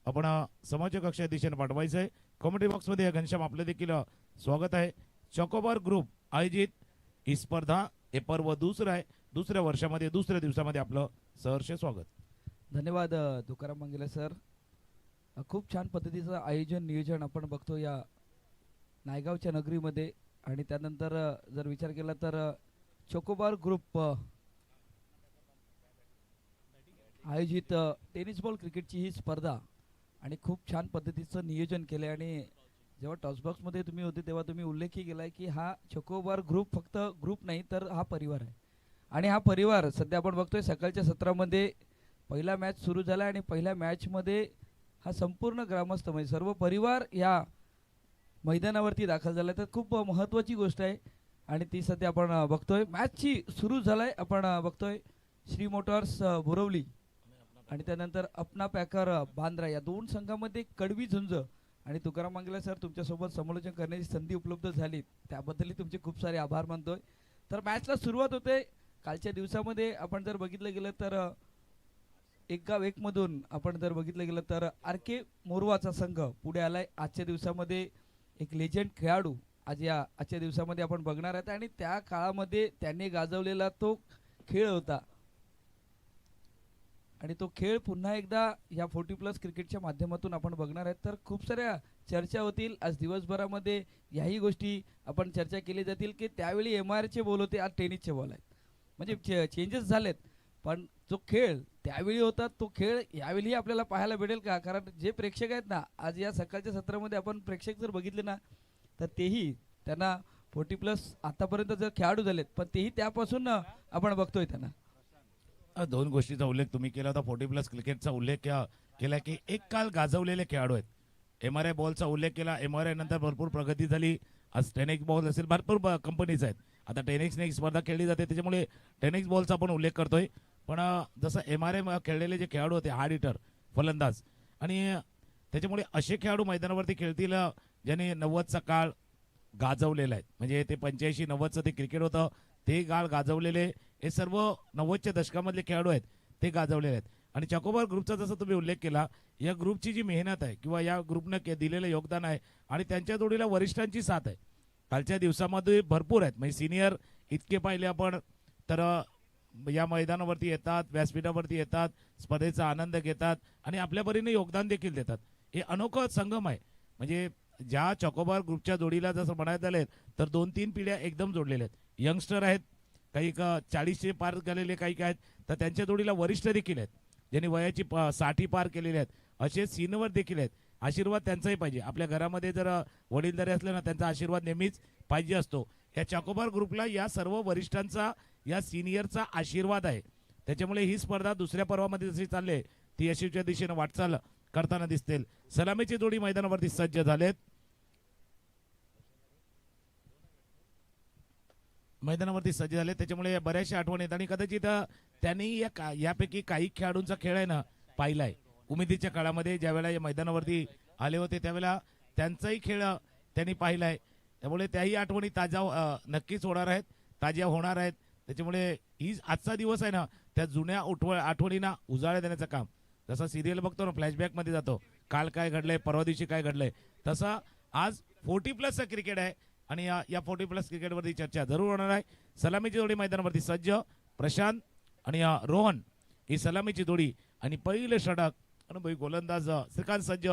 आपण समोरच्या कक्षा दिशेने पाठवायचं आहे. कॉमेडी बॉक्समध्ये घनश्याम आपलं देखील स्वागत आहे. चॉकोबार ग्रुप आयोजित ही स्पर्धा हे पर्व दुसरं आहे. दुसऱ्या वर्षामध्ये दुसऱ्या दिवसामध्ये आपलं सहर्ष स्वागत. धन्यवाद तुकाराम मंगेले सर. खूप छान पद्धतीचं आयोजन नियोजन आपण बघतो या नायगावच्या नगरीमध्ये. आणि त्यानंतर जर विचार केला तर चोकोबार ग्रुप आयोजित टेनिस बॉल क्रिकेटची ही स्पर्धा आणि खूप छान पद्धतीचं नियोजन केलं. आणि जेव्हा टॉसबॉक्समध्ये तुम्ही होते तेव्हा तुम्ही उल्लेखही केला आहे की हा चोकोबार ग्रुप फक्त ग्रुप नाही तर हा परिवार आहे. आणि हा परिवार सध्या आपण बघतोय सकाळच्या सत्रामध्ये पहिला मॅच सुरू झाला आणि पहिल्या मॅचमध्ये हा संपूर्ण ग्रामस्थ म्हणजे सर्व परिवार या मैदानावरती दाखल झाला. तर खूप महत्त्वाची गोष्ट आहे आणि ती सध्या आपण बघतोय मॅचची सुरू झालाय. आपण बघतोय श्री मोटर्स बोरवली आणि त्यानंतर अपना पॅकर बांद्रा या दोन संघामध्ये कडवी झुंज. आणि तुकाराम मंगेले सर तुमच्यासोबत समालोचन करण्याची संधी उपलब्ध झाली त्याबद्दलही तुमचे खूप सारे आभार मानतोय. तर मॅचला सुरुवात होते. कालच्या दिवसामध्ये आपण जर बघितलं गेलं तर एक गाव एक मधून आपण जर बघितलं गेलं तर आर के मोरवाचा संघ पुढे आलाय. आजच्या दिवसामध्ये एक लेजंड खेळाडू आजच्या दिवसामध्ये आपण बघणार आहेत आणि त्या काळामध्ये त्यांनी गाजवलेला तो खेळ होता आणि तो खेळ पुन्हा एकदा या 40+ क्रिकेटच्या माध्यमातून आपण बघणार आहेत. तर खूप साऱ्या चर्चा होतील आज दिवसभरामध्ये. याही गोष्टी आपण चर्चा केली जातील की त्यावेळी MIR चे बॉल होते, आज टेनिसचे बॉल आहेत. म्हणजे चेंजेस झालेत पण जो खेळ त्यावेळी होता तो खेळ यावेळी आपल्याला पाहायला भेटेल का? कारण जे प्रेक्षक आहेत ना आज या सकाळच्या सत्रामध्ये आपण प्रेक्षक जर बघितले ना तर तेही त्यांना 40+ आतापर्यंत जर खेळाडू झालेत पण तेही त्यापासून आपण बघतोय त्यांना. दोन गोष्टीचा उल्लेख तुम्ही केला होता. 40+ क्रिकेटचा उल्लेख केला की एक काल गाजवलेले खेळाडू आहेत. MRI बॉलचा उल्लेख केला. MRI नंतर भरपूर प्रगती झाली. आज टेनिक्स बॉल असेल भरपूर कंपनीज आहेत. आता टेनिक्सने एक स्पर्धा खेळली जाते त्याच्यामुळे टेनिक्स बॉलचा आपण उल्लेख करतोय. पण जसं MRI खेळलेले जे खेळाडू होते हार्ड हिटर फलंदाज आणि त्याच्यामुळे असे खेळाडू मैदानावरती खेळतील ज्यांनी 90चा काळ गाजवलेला आहे. म्हणजे ते 85-90चं ते क्रिकेट होतं ते काळ गाजवलेले हे सर्व 90च्या दशकामधले खेळाडू आहेत ते गाजवलेले आहेत. आणि चॉकोबार ग्रुपचा जसं तुम्ही उल्लेख केला या ग्रुपची जी मेहनत आहे किंवा या ग्रुपनं दिलेलं योगदान आहे आणि त्यांच्या जोडीला वरिष्ठांची साथ आहे कालच्या दिवसामध्ये भरपूर आहेत. म्हणजे सिनियर इतके पाहिले आपण तर या मैदानावरती येतात, व्यासपीठावरती येतात, स्पर्धेचा आनंद घेतात आणि आपल्या परीने योगदान देखील देतात. हे अनोखं संगम आहे. म्हणजे ज्या चॉकोबार ग्रुपच्या जोडीला जसं म्हणायचं झाले तर 2-3 पिढ्या एकदम जोडलेल्या आहेत. यंगस्टर आहेत, काही 40चे पार केलेले काही आहेत तर त्यांच्या जोडीला वरिष्ठ देखील आहेत ज्यांनी वयाची 60 पार केलेले आहेत. असे सीनियर देखील आहेत. आशीर्वाद त्यांचाही पाहिजे. आपल्या घरामध्ये जर वडीलधारी असले ना त्यांचा आशीर्वाद नेहमीच पाहिजे असतो. या चॉकोबार ग्रुपला या सर्व वरिष्ठांचा या सिनियरचा आशीर्वाद आहे. त्याच्यामुळे ही स्पर्धा दुसऱ्या पर्वामध्ये जशी चालले ती यशस्वीच्या दिशेने वाटचाल करताना दिसतील. सलामीची जोडी मैदानावरती सज्ज झालेत. मैदानावरती सज्ज झाले त्याच्यामुळे बऱ्याचशा आठवणी आहेत आणि कदाचित त्यांनी यापैकी काही खेळाडूंचा खेळ आहे ना पाहिलाय उमेदीच्या काळामध्ये ज्यावेळेला या मैदानावरती आले होते त्यावेळेला त्यांचाही खेळ त्यांनी पाहिलाय. त्यामुळे त्याही आठवणी ताज्या नक्कीच होणार आहेत, ताज्या होणार आहेत. त्याच्यामुळे ही आजचा दिवस आहे ना त्या जुन्या आठवणींना उजाळा देण्याचं काम. जसं सिरियल बघतो ना फ्लॅशबॅकमध्ये जातो काल काय घडलंय परवा दिवशी काय घडलंय तसं आज 40+ क्रिकेट आहे आणि या 40+ क्रिकेटवरती चर्चा जरूर होणार आहे. सलामीची जोडी मैदानावरती सज्ज प्रशांत आणि रोहन ही सलामीची जोडी आणि पहिले षटक अनुभवी गोलंदाज श्रीकांत सज्ज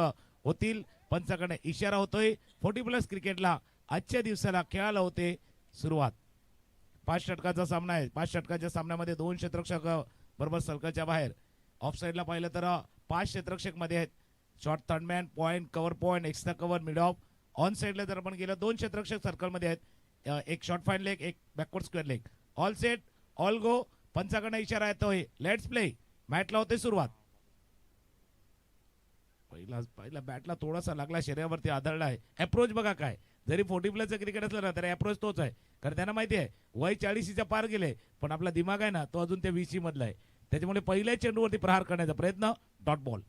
होतील. पंचाकडे इशारा होतोय 40+ क्रिकेटला आजच्या दिवसाला खेळायला होते सुरुवात. 5 षटकाचा सामना आहे. 5 षटकाच्या सामन्यामध्ये 2 क्षेत्ररक्षक बरोबर सर्कलच्या बाहेर. ऑफ साईडला पाहिलं तर 5 क्षेत्ररक्षक मध्ये आहेत. Short third man point cover point extra cover mid off. On साईडला जर आपण गेलं 2 क्षेत्ररक्षक सर्कलमध्ये आहेत. एक शॉर्ट फाईन लेग एक backward square leg. All set all go. पंचाकडे इशारा येतोय लेट्स प्ले. मॅचला होते सुरुवात. पहिला बॅटला थोडासा लागला शरीरावरती आदळला आहे. अप्रोच बघा काय जरी 40+ क्रिकेट असलं ना तरी अप्रोच तोच आहे. कारण त्यांना माहिती आहे वय 40च्या पार गेले पण आपला दिमाग आहे ना तो अजून त्या 20 मधला आहे. त्याच्यामुळे पहिल्या चेंडूवरती प्रहार करण्याचा प्रयत्न डॉट बॉल.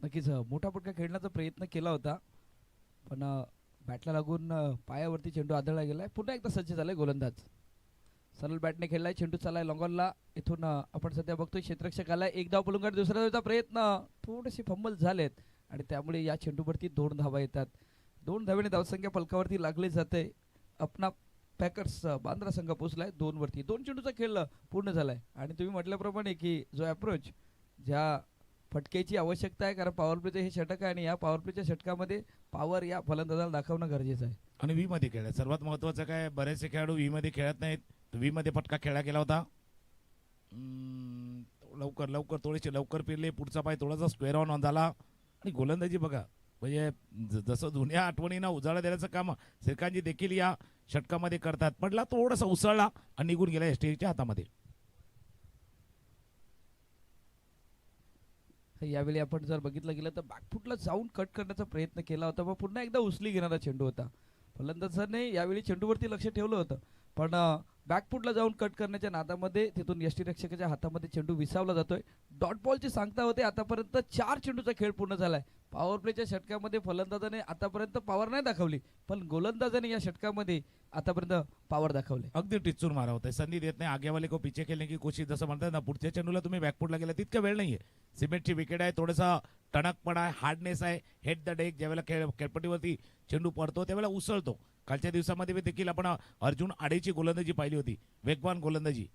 नक्कीच मोठा फटका खेळण्याचा प्रयत्न केला होता पण बॅटला लागून पायावरती चेंडू आदळला गेलाय. पुन्हा एकदा सज्ज झालाय गोलंदाज. सरळ बॅटने खेळलाय, चेंडू चालाय लॉंगॉनला. इथून आपण सध्या बघतोय क्षेत्ररक्षक आलाय, एक धाव पलून काढ, दुसऱ्या धावचा प्रयत्न, थोडेसे फंबल झालेत आणि त्यामुळे या चेंडूवरती 2 धावा येतात. 2 धावेने धावसंख्या फलकावरती लागली जाते. अपना पॅकर्स बांद्रा संघ पोहोचलाय 2 वरती. 2 चेंडूचा खेळ पूर्ण झालाय आणि तुम्ही म्हटल्याप्रमाणे की जो अप्रोच, ज्या फटक्याची आवश्यकता आहे, कारण पॉवर प्लेचं हे षटक आहे आणि या पॉवर प्लेच्या षटकामध्ये पॉवर या फलंदाजाला दाखवणं गरजेचं आहे. आणि व्ही मध्ये खेळत सर्वात महत्वाचं काय, बरेचसे खेळाडू व्ही मध्ये खेळत नाहीत. व्ही मध्ये फटका खेळला गेला होता. लवकर लवकर थोडेसे लवकर फिरले, पुढचा पाय थोडासा स्क्वेअर ऑन झाला आणि गोलंदाजी बघा, म्हणजे जसं जुन्या आठवणींना उजाळा देण्याचं काम श्रीकांतजी देखील या षटकामध्ये करतात. पडला थोडासा उसळला आणि निघून गेला एसटीच्या हातामध्ये. यावेळी आपण जर बघितलं गेलं तर बॅकफुटला जाऊन कट करण्याचा प्रयत्न केला होता, पण पुन्हा एकदा उचली घेणारा चेंडू होता. फलंदाजाने यावेळी चेंडूवरती लक्ष ठेवलं होतं, पण बॅकफुटला जाऊन कट करण्याच्या नादामध्ये तिथून यष्टीरक्षकाच्या हातामध्ये चेंडू विसावला जातोय. डॉट बॉलची सांगता होते. आतापर्यंत 4 चेंडूचा खेळ पूर्ण झालाय. पॉवर प्लेच्या षटकामध्ये फलंदाजाने आतापर्यंत पॉवर नाही दाखवली, पण गोलंदाजाने या षटकामध्ये आतापर्यंत पॉवर दाखवले. अगदी टिचून मारा होता, संधी देत नाही. आगे वाले को पीछे खेळणे की कोशिश, जसं म्हणतात ना, पुढच्या चेंडूला तुम्ही बॅकफुटला गेला तितका वेळ नाहीये. सिमेंटची विकेट आहे, थोडासा टणकपणा आहे, हार्डनेस आहे, हेड द डेक. ज्यावेळेला खेळपट्टीवरती चेंडू पडतो त्यावेळेला उसळतो. कालच्या दिवसामध्ये देखील आपण अर्जुन आडेची गोलंदाजी पाहिली होती, वेगवान गोलंदाजी.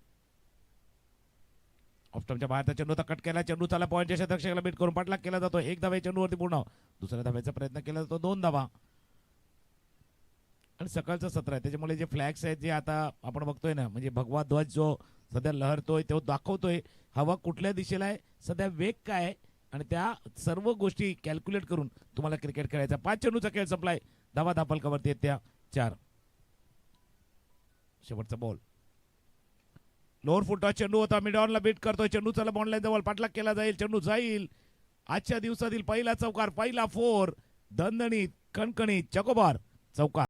ऑफस्टमच्या बाहेरचा चेंडू होता, कट केला, चेंडू चाला पॉईंटच्या क्षेत्ररक्षकाला बीट करून पाठलाग केला जातो. 1 धावा चेंडूवरती पूर्ण, दुसऱ्या धाव्याचा प्रयत्न केला जातो, 2 धावा. आणि सकाळचं सत्र आहे त्याच्यामुळे जे फ्लॅग्स आहेत जे आता आपण बघतोय ना, म्हणजे भगवा ध्वज जो सध्या लहरतोय तो दाखवतोय हवा कुठल्या दिशेला आहे, सध्या वेग काय आहे, आणि त्या सर्व गोष्टी कॅल्क्युलेट करून तुम्हाला क्रिकेट खेळायचा. 5 चेंडूचा खेळ संपलाय, धावा धापलकावरती आहेत त्या 4. शेवटचा बॉल, लोअर फुटा चेंडू होता, मिड ऑनला बीट करतोय, चेंडू चला बॉन्डलाईन जवळ, पाठलाग केला जाईल, चेंडू जाईल. आजच्या दिवसातील पहिला चौकार, पहिला 4, दणदणीत कणकणीत चकोबार चौकार.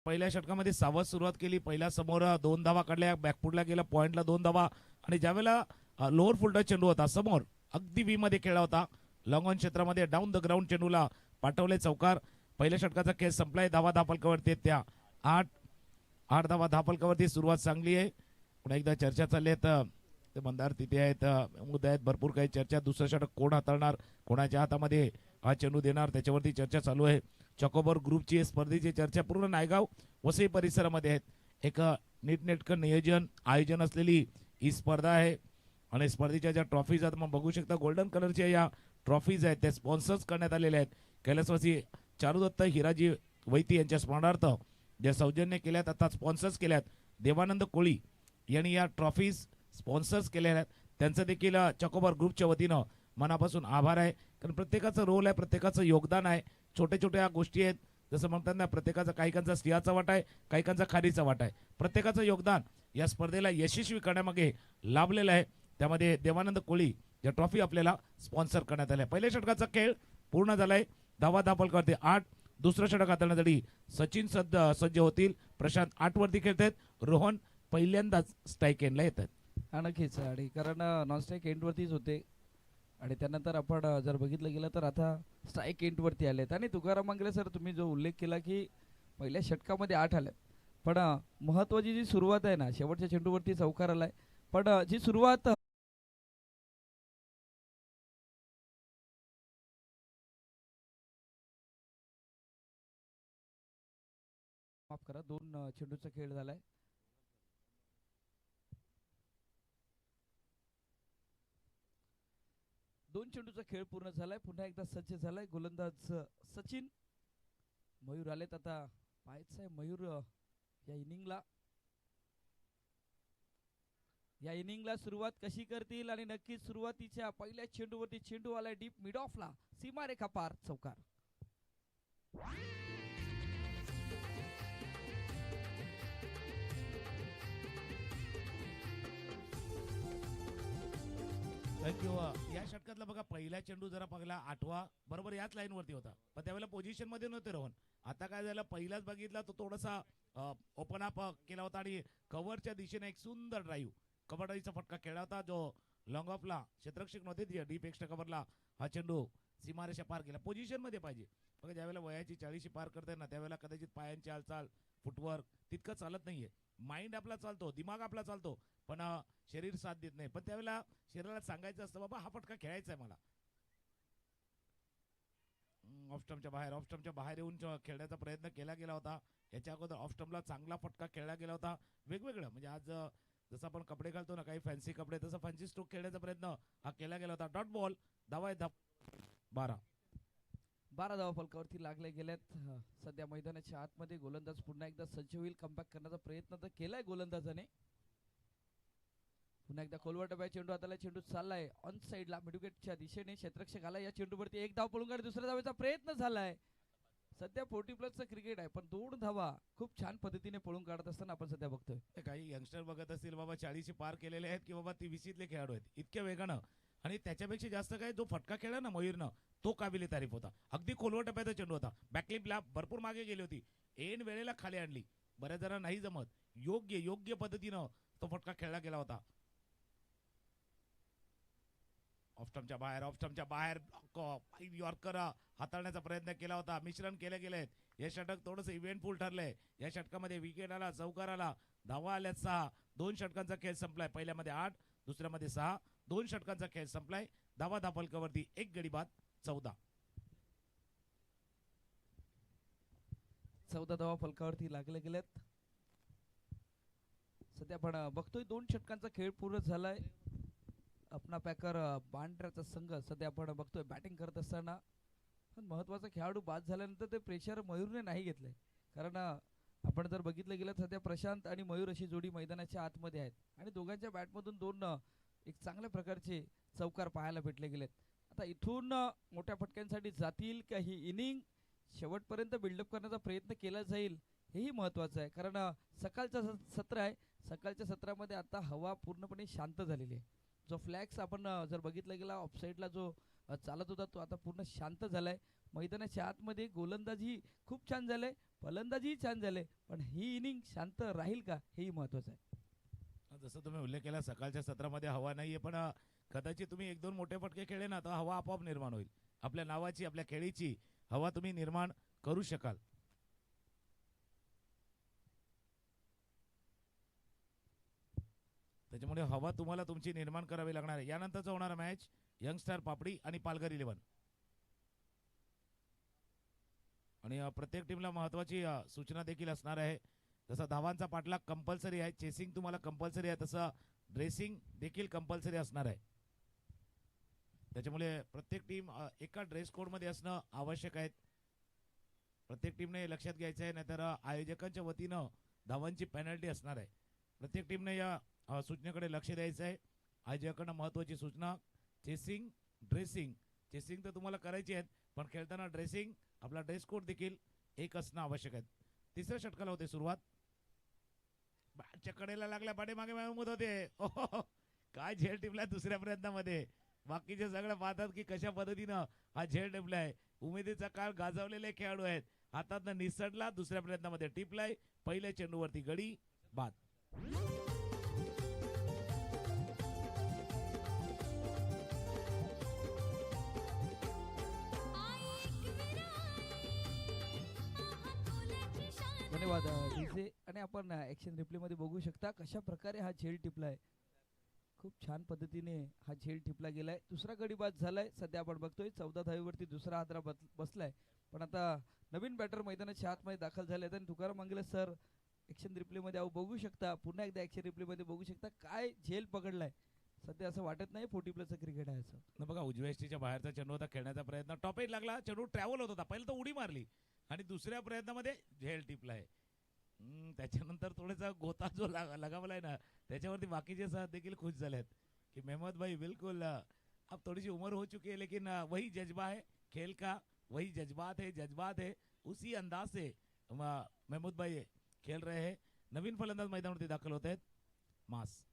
पहिल्या षटकामध्ये सावध सुरुवात केली, पहिल्या समोर 2 धावा काढल्या, बॅकफुटला गेला, पॉइंटला 2 धावा. आणि ज्यावेळेला लोअर फुलटा चेंडू होता समोर, अगदी व्ही मध्ये खेळला होता, लॉंग ऑन क्षेत्रामध्ये डाऊन द ग्राउंड चेंडूला पाठवले चौकार. पहिल्या षटकाचा खेळ संपलाय, धावा धापलकावरती त्या 8 धावा धापलकावरती. सुरुवात चांगली आहे, पुन्हा एकदा चर्चा चालली आहे, ते मंदार तिथे आहेत, मुद्दे आहेत, भरपूर काही चर्चा. दुसरं षटक कोण हाताळणार, कोणाच्या हातामध्ये हा चेंडू देणार, त्याच्यावरती चर्चा चालू आहे. चकोबर ग्रुपची स्पर्धेची चर्चा पूर्ण नायगाव वसई परिसरामध्ये आहेत. एक नीटनेटकं नियोजन आयोजन असलेली ही स्पर्धा आहे आणि स्पर्धेच्या ज्या ट्रॉफीज आहेत मग बघू शकता, गोल्डन कलरच्या या ट्रॉफीज आहेत त्या स्पॉन्सर्स करण्यात आलेल्या आहेत. कैलासवासी चारुदत्त हिराजी वैती यांच्या स्मरणार्थ ज्या सौजन्य केल्यात, आता स्पॉन्सर्स केल्यात, देवानंद कोळी यांनी या ट्रॉफीज स्पॉन्सर्स केलेल्या आहेत. त्यांचं देखील चकोबर ग्रुपच्या वतीनं मनापासून आभार आहे, कारण प्रत्येकाचं रोल आहे, प्रत्येकाचं योगदान आहे. छोट्या छोट्या गोष्टी आहेत, जसं म्हणतात ना, प्रत्येकाचा काहीकांचा सिंहाचा वाटा आहे, काहीकांचा खारीचा वाटा आहे. प्रत्येकाचं योगदान या स्पर्धेला यशस्वी करण्यामागे लाभलेलं आहे. त्यामध्ये देवानंद कोळी या ट्रॉफी आपल्याला स्पॉन्सर करण्यात आल्या. पहिल्या षटकाचा खेळ पूर्ण झालाय, धावा धापलकावरती 8. दुसरं षटक हाताळण्यासाठी सचिन सज्ज होतील. प्रशांत 8 वरती खेळतात, रोहन पहिल्यांदाच स्ट्राईक एंडला येतात. नक्कीच, आणि कारण नॉन स्ट्राईक एंडवरतीच होते आणि त्यानंतर आपण जर बघितलं गेलं तर आता स्ट्राईक एंडवरती आलेत. आणि तुकाराम मांगले सर, तुम्ही जो उल्लेख केला की पहिल्या षटकामध्ये 8 आल्यात, पण महत्वाची जी सुरुवात आहे ना, शेवटच्या चेंडूवरती चौकार आलाय, पण जी सुरुवात माफ करा, 2 चेंडूचा खेळ झालाय. दोन चेंडूचा खेळ पूर्ण झालाय, पुन्हा एकदा सज्ज झालाय गोलंदाज सचिन. मयूर आलेत, आता पाहायचं आहे मयूर या इनिंगला सुरुवात कशी करतील. आणि नक्कीच सुरुवातीच्या पहिल्या चेंडूवरती चेंडू आलाय डीप मिड ऑफला, सीमारेखा पार चौकार. थँक्यू. या षटकातला बघा पहिला चेंडू जरा पाहिला आठवा बरोबर याच लाईनवरती होता पण त्यावेळेला पोझिशन मध्ये नव्हते रोहन. आता काय झालं पहिलाच बघितला तो थोडासा ओपन अप केला होता आणि कव्हरच्या दिशेने एक सुंदर ड्राईव्ह कबड्डीचा फटका खेळला होता जो लॉंग ऑफला क्षेत्ररक्षक नव्हते डीप एक्स्ट्रा कव्हरला हा चेंडू सीमारेषा पार केला. पोझिशन मध्ये पाहिजे बघा ज्यावेळेला वयाची 40 पार करते ना त्यावेळेला कदाचित पायांची हालचाल फुटवर्क तितकं चालत नाहीये. माइंड आपला चालतो दिमाग आपला चालतो पण शरीर साथ देत नाही. पण त्यावेळेला शरीराला सांगायचं असतं बाबा हा फटका खेळायचा आहे मला. ऑफस्टमच्या बाहेर येऊन खेळण्याचा प्रयत्न केला गेला होता. याच्या अगोदर ऑफस्टमला चांगला फटका खेळला गेला होता वेगवेगळं म्हणजे आज जसं आपण कपडे घालतो ना काही फॅन्सी कपडे तसं फॅन्सी स्ट्रोक खेळण्याचा प्रयत्न हा केला गेला होता. डॉट बॉल धावा आहे 12. 12 धावा फलकावरती लागले गेल्यात. सध्या मैदानाच्या आतमध्ये गोलंदाज पुन्हा एकदा सज्ज होईल. कमबॅक करण्याचा प्रयत्न तर केलाय गोलंदाजाने. पुन्हा एकदा खोलवर टप्प्यात चेंडू हाताला चेंडू चाललाय ऑन साईडला मिडविकेटच्या दिशेने क्षेत्ररक्षक आला. या चेंडूवरती एक धाव पळून काढ दुसऱ्या धावेचा प्रयत्न झालाय. सध्या 40+ क्रिकेट आहे पण 2 धावा खूप छान पद्धतीने पळून काढत असताना आपण सध्या बघतोय. काही यंगस्टर बघत असतील बाबा 40 पार केलेले आहेत की बाबा 23ले खेळाडू आहेत इतक्या वेगानं आणि त्याच्यापेक्षा जास्त काय जो फटका खेळला ना मयूरनं तो काबिले तारीफ होता. अगदी खोलवर टप्प्याचा चेंडू होता. बॅकलिपला भरपूर मागे गेली होती एन वेळेला खाली आणली. बऱ्याच जणांना नाही जमत योग्य पद्धतीनं तो फटका खेळला गेला होता. ऑफस्टमच्या बाहेर यॉर्कर हाताळण्याचा प्रयत्न केला होता. मिश्रण केले गेलेत. हे षटक थोडंसं इव्हेंटफुल ठरलंय. या षटकामध्ये विकेट आला चौकार आला धावा आल्यात 6. 2 षटकांचा खेळ संपलाय. पहिल्यामध्ये 8 दुसऱ्यामध्ये 6. 2 षटकांचा खेळ संपलाय. धावा फलकावरती 1 गडी बाद 14. 14 धावा फलकावरती लागले गेलेत. सध्या आपण बघतोय 2 षटकांचा खेळ पूर्ण झालाय. अपना पॅकर बांड्राचा संघ सध्या आपण बघतोय बॅटिंग करत असताना पण महत्वाचा खेळाडू बाद झाल्यानंतर ते प्रेशर मयूरने नाही घेतलंय. कारण आपण जर बघितलं गेलं सध्या प्रशांत आणि मयूर अशी जोडी मैदानाच्या आतमध्ये आहेत आणि दोघांच्या बॅटमधून 2 एक चांगल्या प्रकारचे चौकार पाहायला भेटले गेलेत. आता इथून मोठ्या फटक्यांसाठी जातील का ही इनिंग शेवटपर्यंत बिल्डअप करण्याचा प्रयत्न केला जाईल हेही महत्वाचं आहे. कारण सकाळचं सत्र आहे. सकाळच्या सत्रामध्ये आता हवा पूर्णपणे शांत झालेली आहे. जो फ्लॅक्स आपण जर बघितलं गेला ऑफसाईडला जो चालत होता तो आता पूर्ण शांत झालाय. मैदानाच्या आतमध्ये गोलंदाजी खूप छान झालंय फलंदाजीही छान झाले पण ही इनिंग शांत राहील का हेही महत्वाचं आहे. जसं तुम्ही उल्लेख केला सकाळच्या सत्रामध्ये हवा नाहीये पण कदाचित तुम्ही 1-2 मोठे फटके खेळले ना तर हवा आपोआप निर्माण होईल. आपल्या नावाची आपल्या खेळीची हवा तुम्ही निर्माण करू शकाल. त्याच्यामुळे हवा तुम्हाला तुमची निर्माण करावी लागणार आहे. यानंतरचा होणारा मॅच यंगस्टार पापडी आणि पालघर 11 आणि प्रत्येक टीमला महत्वाची सूचना देखील असणार आहे. जसा धावांचा पाठलाग कंपल्सरी आहे चेसिंग तुम्हाला कंपल्सरी आहे तसं ड्रेसिंग देखील कंपल्सरी असणार आहे. त्याच्यामुळे प्रत्येक टीम एका ड्रेस कोडमध्ये असणं आवश्यक आहे. प्रत्येक टीमने लक्षात घ्यायचं आहे नाहीतर आयोजकांच्या वतीनं धावांची पेनल्टी असणार आहे. प्रत्येक टीमने या सूचनेकडे लक्ष द्यायचं आहे. आयोजकांना महत्वाची सूचना चेसिंग ड्रेसिंग. चेसिंग तर तुम्हाला करायची आहेत पण खेळताना ड्रेसिंग आपला ड्रेस कोड देखील एक असणं आवश्यक आहे. तिसऱ्या षटकाला होते सुरुवात. बॅटच्या कडेला लागल्या पाठीमागे महमूद होते. काय झेल टिपलाय दुसऱ्या प्रयत्नामध्ये. बाकीचे सगळं पाहतात की कशा पद्धतीनं हा झेल टिपलाय. उमेदीचा काळ गाजवलेले खेळाडू आहेत. हातातनं निसटला दुसऱ्या प्रयत्नामध्ये टिपलाय. पहिल्या चेंडूवरती गडी बाद. धन्यवाद डीजे. आणि आपण ऍक्शन रिप्ले मध्ये बघू शकता कशा प्रकारे हा झेल टिपलाय. खूप छान पद्धतीने हा झेल टिपला गेलाय. दुसरा गडी बाद झालाय. सध्या आपण बघतोय 14 धावेवरती दुसरा हादरा बसलाय. पण आता नवीन बॅटर मैदानाच्या आतमध्ये दाखल झाले आणि तुकाराम मंगले सर ऍक्शन रिप्ले मध्ये बघू शकता. पुन्हा एकदा ऍक्शन रिप्ले मध्ये बघू शकता काय झेल पकडलाय. सध्या असं वाटत नाही 40+ क्रिकेट आहे असं. न बघा उजव्या एसटीच्या बाहेरचा चेंडू होता खेळण्याचा प्रयत्न टॉप एज लागला. चेंडू ट्रॅव्हल होत होता. पहिलं तर उडी मारली आणि दुसऱ्या प्रयत्नामध्ये झेल टिपलाय. त्याच्यानंतर थोडासा गोता जो लगावलाय ना त्याच्यावरती बाकीचे साथ देखील खुश झालेत कि मेहमद भाई बिल्कुल अब थोड़ी सी उम्र हो चुकी है लेकिन वही जज्बा है खेल का वही जज्बात है उसी अंदाज से महमूद भाई खेल रहे हैं. नवीन फलंदाज मैदानावरती दाखल होत आहेत. मास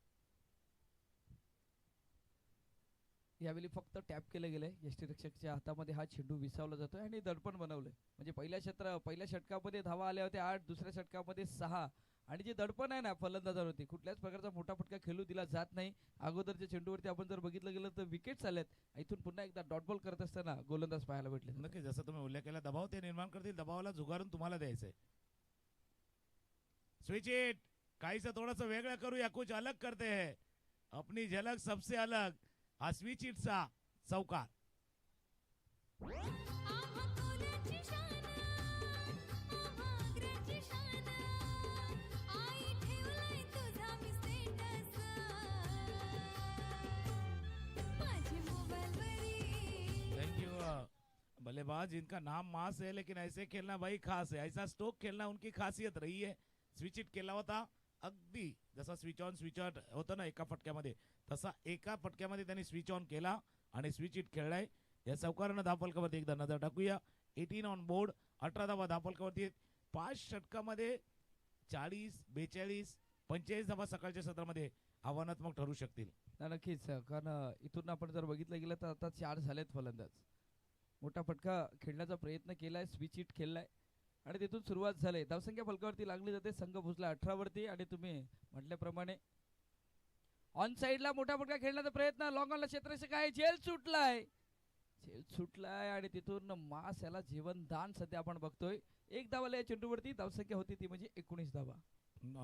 यावेळी फक्त टॅप केलं गेलंय. यष्टीरक्षकच्या हातामध्ये हा चेंडू विसावला जातोय आणि दडपण बनवलंय. म्हणजे पहिल्या षटकामध्ये धावा आल्या होत्या 8, दुसऱ्या षटकामध्ये 6 आणि जे दडपण आहे ना फलंदाजांवरती कुठल्याच प्रकारचा मोठा फटका खेळू दिला जात नाही. अगोदरच्या चेंडूवरती आपण जर बघितलं गेलं तर विकेट्स आल्यात. इथून पुन्हा एकदा डॉट बॉल करत असताना गोलंदाज पाहायला भेटले. नक्की जसं तुम्ही उल्लेख केला दबाव ते निर्माण करतील, दबावाला झुगारून तुम्हाला द्यायचंय. स्विच इट काहीच थोडंसं वेगळं करूया, कुछ अलग करते हैं, अपनी झलक सबसे अलग. हा स्विच इटचा चौकार. आम्हा कोल्याची शान आभाग्राची शान आई ठेवलाय तुझा मी स्टेटस माझी मोबाईलवरी. Thank you. बल्लेबाज इनका नाम मास है लेकिन ऐसे खेलना भाई खास है. ऐसा स्ट्रोक खेलना उनकी खासियत रही है. स्विच इट केला होता अगदी जसा स्विच ऑन स्विच आउट होतं ना एका फटक्यामध्ये, तसा एका फटक्यामध्ये त्यांनी स्विच ऑन केला आणि स्विच इट खेळलाय. या चौकारानं धावफलकावरती एकदा नजर टाकूया. 18 ऑन बोर्ड, 18 धावा धावफलकावरती. 5 षटकामध्ये 40, 42, 45 धावा सकाळच्या सत्रामध्ये आव्हानात्मक ठरू शकतील. नक्कीच कारण इथून आपण जर बघितलं गेलं तर आता 4 झालेत फलंदाज. मोठा फटका खेळण्याचा प्रयत्न केलाय, स्विच इट खेळलाय आणि तिथून सुरुवात झाली. धावसंख्या फलकावरती लागली जाते. संघ पोहोचला 18 वरती आणि तुम्ही म्हटल्याप्रमाणे ऑन साइडला मोठा फटका खेळण्याचा प्रयत्न. लॉंग ऑनला क्षेत्ररक्षक आहे, झेल सुटलाय आणि तिथून मास याला जीवनदान सध्या आपण बघतोय. एक धावाला या चेंडूवरती धावसंख्या होती ती म्हणजे 19 धावा.